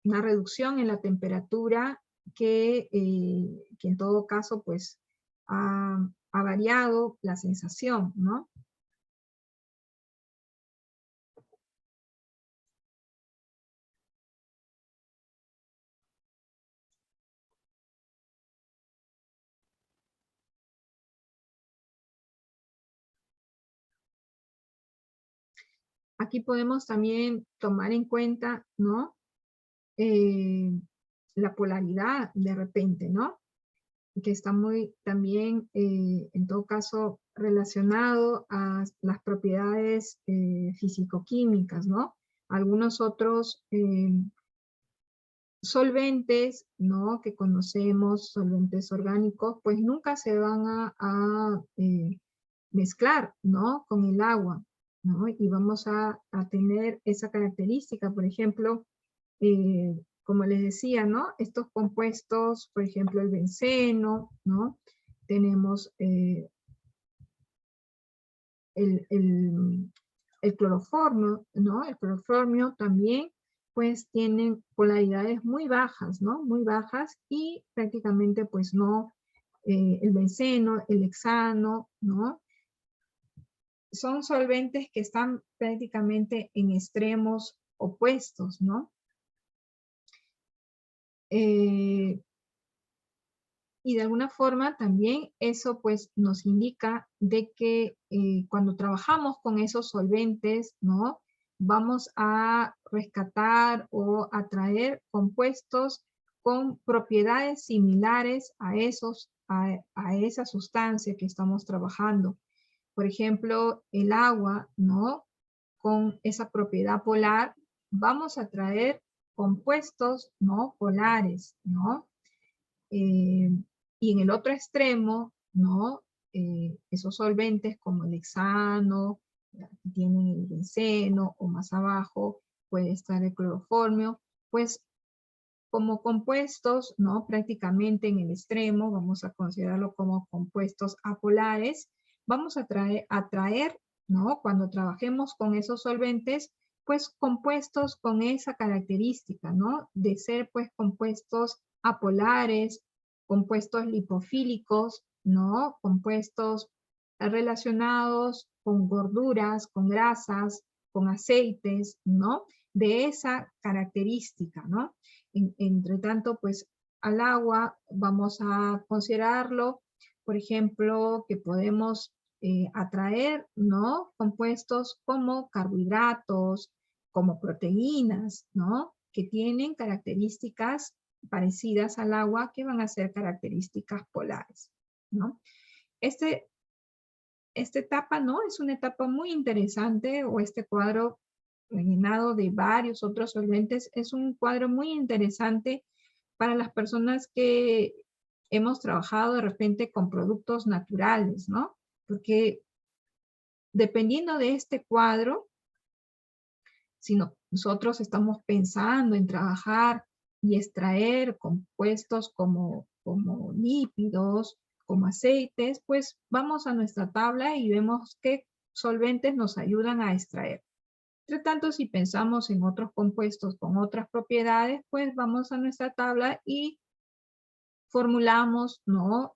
A: reducción en la temperatura que en todo caso, pues, ha variado la sensación, ¿no? Aquí podemos también tomar en cuenta, ¿no? Eh, la polaridad de repente, ¿no? Que está muy también, en todo caso, relacionado a las propiedades físico-químicas, ¿no? Algunos otros solventes, ¿no? Que conocemos, solventes orgánicos, pues nunca se van a mezclar, ¿no? Con el agua, ¿no? Y vamos a tener esa característica, por ejemplo, como les decía, ¿no? Estos compuestos, por ejemplo, el benceno, ¿no? Tenemos el cloroformio, ¿no? El cloroformio también, pues, tienen polaridades muy bajas, ¿no? Muy bajas y prácticamente, pues, no, el benceno, el hexano, ¿no? Son solventes que están prácticamente en extremos opuestos, ¿no? Y de alguna forma también eso pues nos indica de que cuando trabajamos con esos solventes, ¿no? Vamos a rescatar o atraer compuestos con propiedades similares a esa sustancia que estamos trabajando. Por ejemplo, el agua, ¿no? Con esa propiedad polar, vamos a traer compuestos, ¿no? Polares, ¿no? Eh, y en el otro extremo, ¿no? Esos solventes como el hexano, que tienen el benceno, o más abajo puede estar el cloroformio, pues como compuestos, ¿no? Prácticamente en el extremo, vamos a considerarlo como compuestos apolares, vamos a traer, ¿no? Cuando trabajemos con esos solventes, pues compuestos con esa característica, ¿no? De ser pues compuestos apolares, compuestos lipofílicos, ¿no? Compuestos relacionados con gorduras, con grasas, con aceites, ¿no? De esa característica, ¿no? Entre tanto, pues al agua vamos a considerarlo, por ejemplo, que podemos atraer, ¿no? Compuestos como carbohidratos, como proteínas, ¿no? Que tienen características parecidas al agua que van a ser características polares, ¿no? Esta etapa, ¿no? Es una etapa muy interesante, o este cuadro rellenado de varios otros solventes, es un cuadro muy interesante para las personas que hemos trabajado de repente con productos naturales, ¿no? Porque dependiendo de este cuadro, si nosotros estamos pensando en trabajar y extraer compuestos como lípidos, como aceites, pues vamos a nuestra tabla y vemos qué solventes nos ayudan a extraer. Entre tanto, si pensamos en otros compuestos con otras propiedades, pues vamos a nuestra tabla y formulamos, ¿no?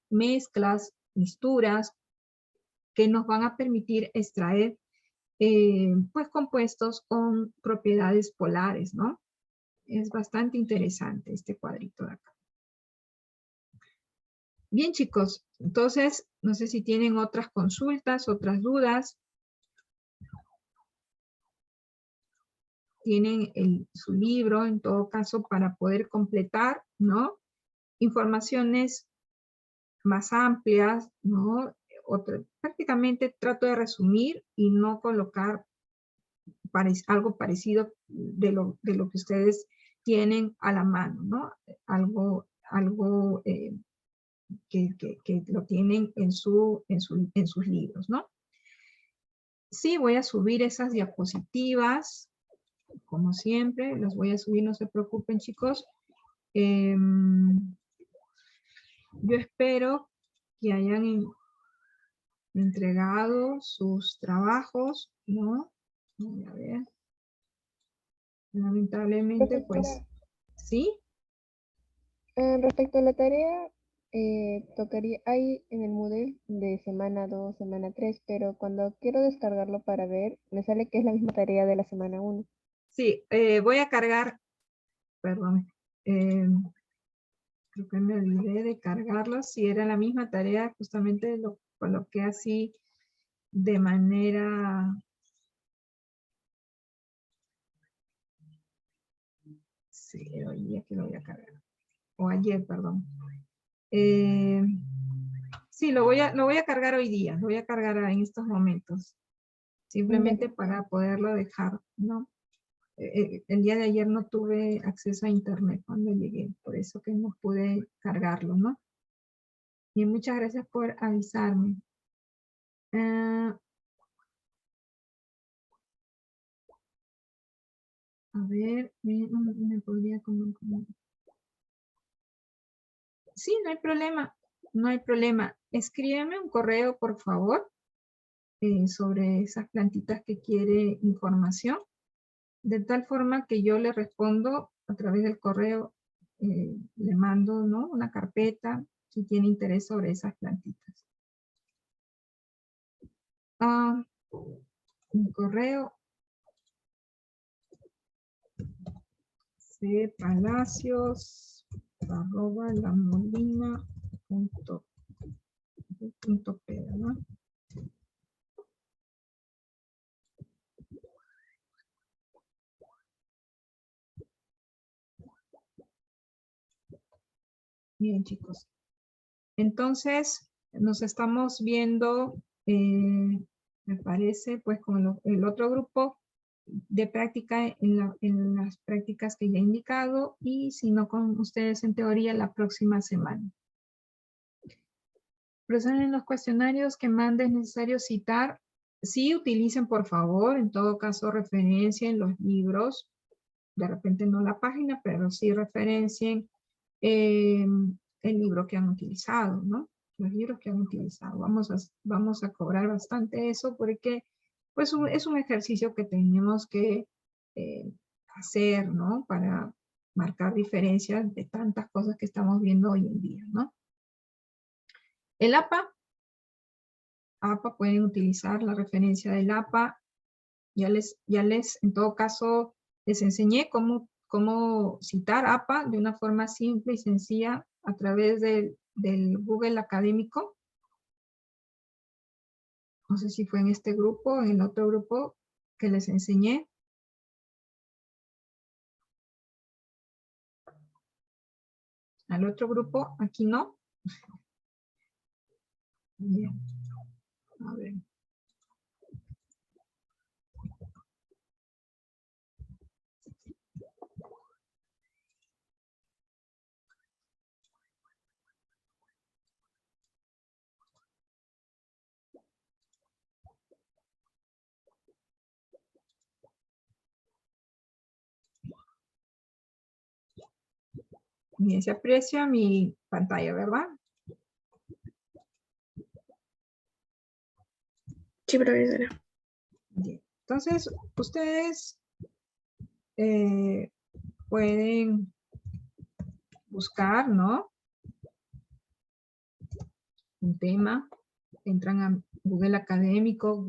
A: Mezclas, mixturas que nos van a permitir extraer pues compuestos con propiedades polares, ¿no? Es bastante interesante este cuadrito de acá. Bien, chicos, entonces, no sé si tienen otras consultas, otras dudas. Tienen su libro, en todo caso, para poder completar, ¿no? Informaciones más amplias, ¿no? Prácticamente trato de resumir y no colocar algo parecido de lo que ustedes tienen a la mano, ¿no? Algo que lo tienen en sus libros, ¿no? Sí, voy a subir esas diapositivas, como siempre, las voy a subir, no se preocupen, chicos. Yo espero que hayan entregado sus trabajos, ¿no? Voy a ver. Lamentablemente, pues, ¿sí?
C: Respecto a la tarea, tocaría ahí en el Moodle de semana 2, semana 3, pero cuando quiero descargarlo para ver, me sale que es la misma tarea de la semana 1.
A: Sí, voy a cargar, perdón, creo que me olvidé de cargarlo. Si era la misma tarea, justamente lo coloqué así de manera... Sí, hoy aquí lo voy a cargar. O ayer, perdón. Sí, lo voy a cargar hoy día, lo voy a cargar en estos momentos. Simplemente para poderlo dejar, ¿no? El día de ayer no tuve acceso a internet cuando llegué, por eso que no pude cargarlo, ¿no? Y muchas gracias por avisarme. A ver, me podría como... Sí, no hay problema, no hay problema. Escríbeme un correo, por favor, sobre esas plantitas que quiere información, de tal forma que yo le respondo a través del correo, le mando, ¿no? Una carpeta si tiene interés sobre esas plantitas. Mi correo cpalacios@lamolina.p, ¿no? Bien, chicos. Entonces, nos estamos viendo, me parece, pues con el otro grupo de práctica en las prácticas que ya he indicado, y si no con ustedes en teoría la próxima semana. Profesor, en los cuestionarios que mande es necesario citar, sí utilicen por favor, en todo caso referencien los libros, de repente no la página, pero sí referencien el libro que han utilizado, ¿no? Los libros que han utilizado. Vamos a cobrar bastante eso porque pues es un ejercicio que tenemos que hacer, ¿no? Para marcar diferencias de tantas cosas que estamos viendo hoy en día, ¿no? El APA APA, pueden utilizar la referencia del APA. Ya les, en todo caso, les enseñé cómo citar APA de una forma simple y sencilla a través del Google Académico. No sé si fue en este grupo o en el otro grupo que les enseñé. Al otro grupo, aquí no. Bien. A ver. Bien, se aprecia mi pantalla, ¿verdad?
D: Sí, profesora.
A: Bien. Entonces, ustedes pueden buscar, ¿no? Un tema, entran a Google Académico,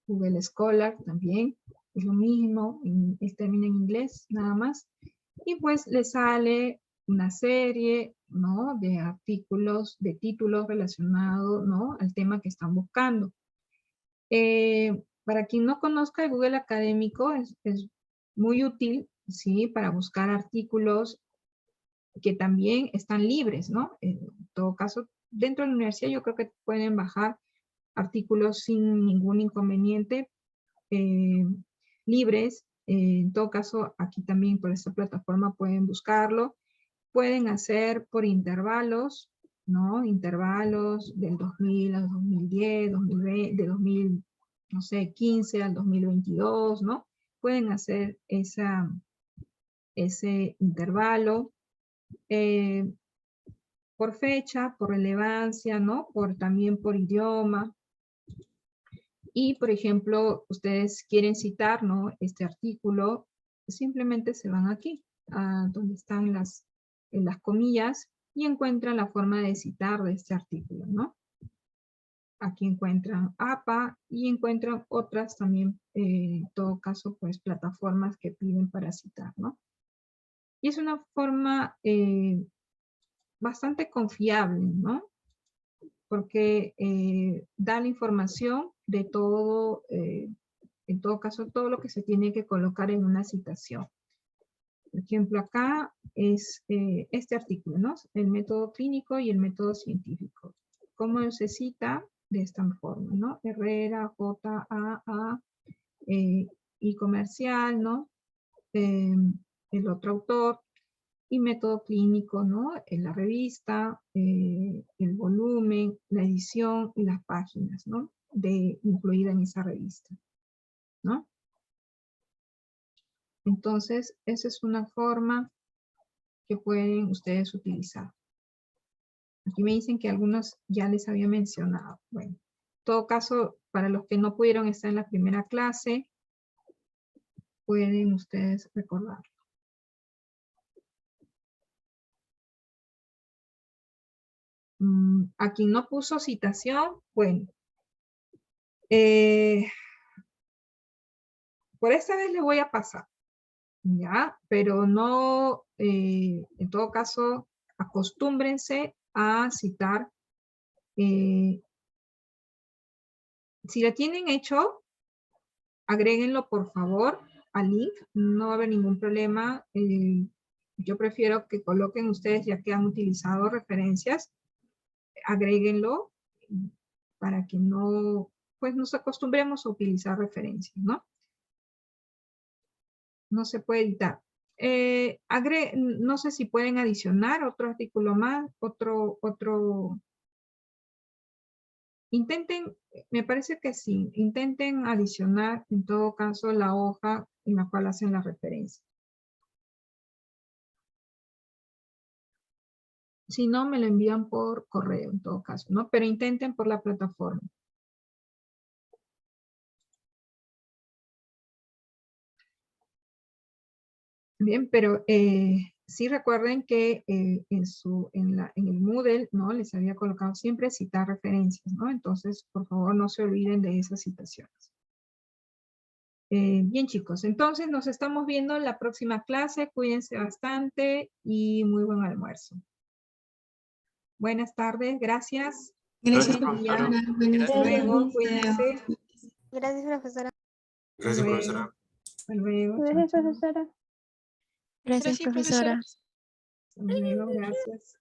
A: Google Scholar también, es lo mismo, termina en inglés nada más, y pues les sale una serie, ¿no? De artículos, de títulos relacionados, ¿no? Al tema que están buscando. Para quien no conozca el Google Académico, es muy útil, ¿sí? Para buscar artículos que también están libres, ¿no? En todo caso, dentro de la universidad yo creo que pueden bajar artículos sin ningún inconveniente, libres. En todo caso, aquí también por esta plataforma pueden buscarlo. Pueden hacer por intervalos, ¿no? Intervalos del 2000 al 2010, 2020, de 2000, no sé, 15 al 2022, ¿no? Pueden hacer ese intervalo. Por fecha, por relevancia, ¿no? También por idioma. Y, por ejemplo, ustedes quieren citar, ¿no? Este artículo, simplemente se van aquí, a donde están en las comillas, y encuentran la forma de citar de este artículo, ¿no? Aquí encuentran APA y encuentran otras también, en todo caso, pues plataformas que piden para citar, ¿no? Y es una forma bastante confiable, ¿no? Porque da la información de todo, en todo caso, todo lo que se tiene que colocar en una citación. Por ejemplo, acá es este artículo, ¿no? El método clínico y el método científico. ¿Cómo se cita? De esta forma, ¿no? Herrera, J.A.A. Y comercial, ¿no? El otro autor. Y método clínico, ¿no? En la revista, el volumen, la edición y las páginas, ¿no? Incluida en esa revista, ¿no? Entonces, esa es una forma que pueden ustedes utilizar. Aquí me dicen que algunos ya les había mencionado. Bueno, en todo caso, para los que no pudieron estar en la primera clase, pueden ustedes recordar. A quien no puso citación, bueno, por esta vez le voy a pasar, ¿ya? Pero no, en todo caso, acostúmbrense a citar. Si la tienen hecho, agréguenlo por favor al link, no va a haber ningún problema. Yo prefiero que coloquen ustedes, ya que han utilizado referencias, agréguenlo para que no, pues nos acostumbremos a utilizar referencias, ¿no? No se puede editar. No sé si pueden adicionar otro artículo más, intenten, me parece que sí, intenten adicionar en todo caso la hoja en la cual hacen la referencia. Si no, me lo envían por correo en todo caso, ¿no? Pero intenten por la plataforma. Bien, pero sí recuerden que en el Moodle, ¿no? Les había colocado siempre citar referencias, ¿no? Entonces, por favor, no se olviden de esas citaciones. Bien, chicos, entonces nos estamos viendo en la próxima clase. Cuídense bastante y muy buen almuerzo. Buenas tardes, gracias.
D: Gracias,
A: Buen día.
D: profesora.
A: Hasta luego, cuídense.
C: Gracias, profesora.
A: Hasta
D: Gracias,
A: luego.
D: profesora.
A: Hasta luego. Chao,
C: Gracias,
A: chao.
C: profesora.
E: Gracias, profesora.
A: Hasta luego, gracias.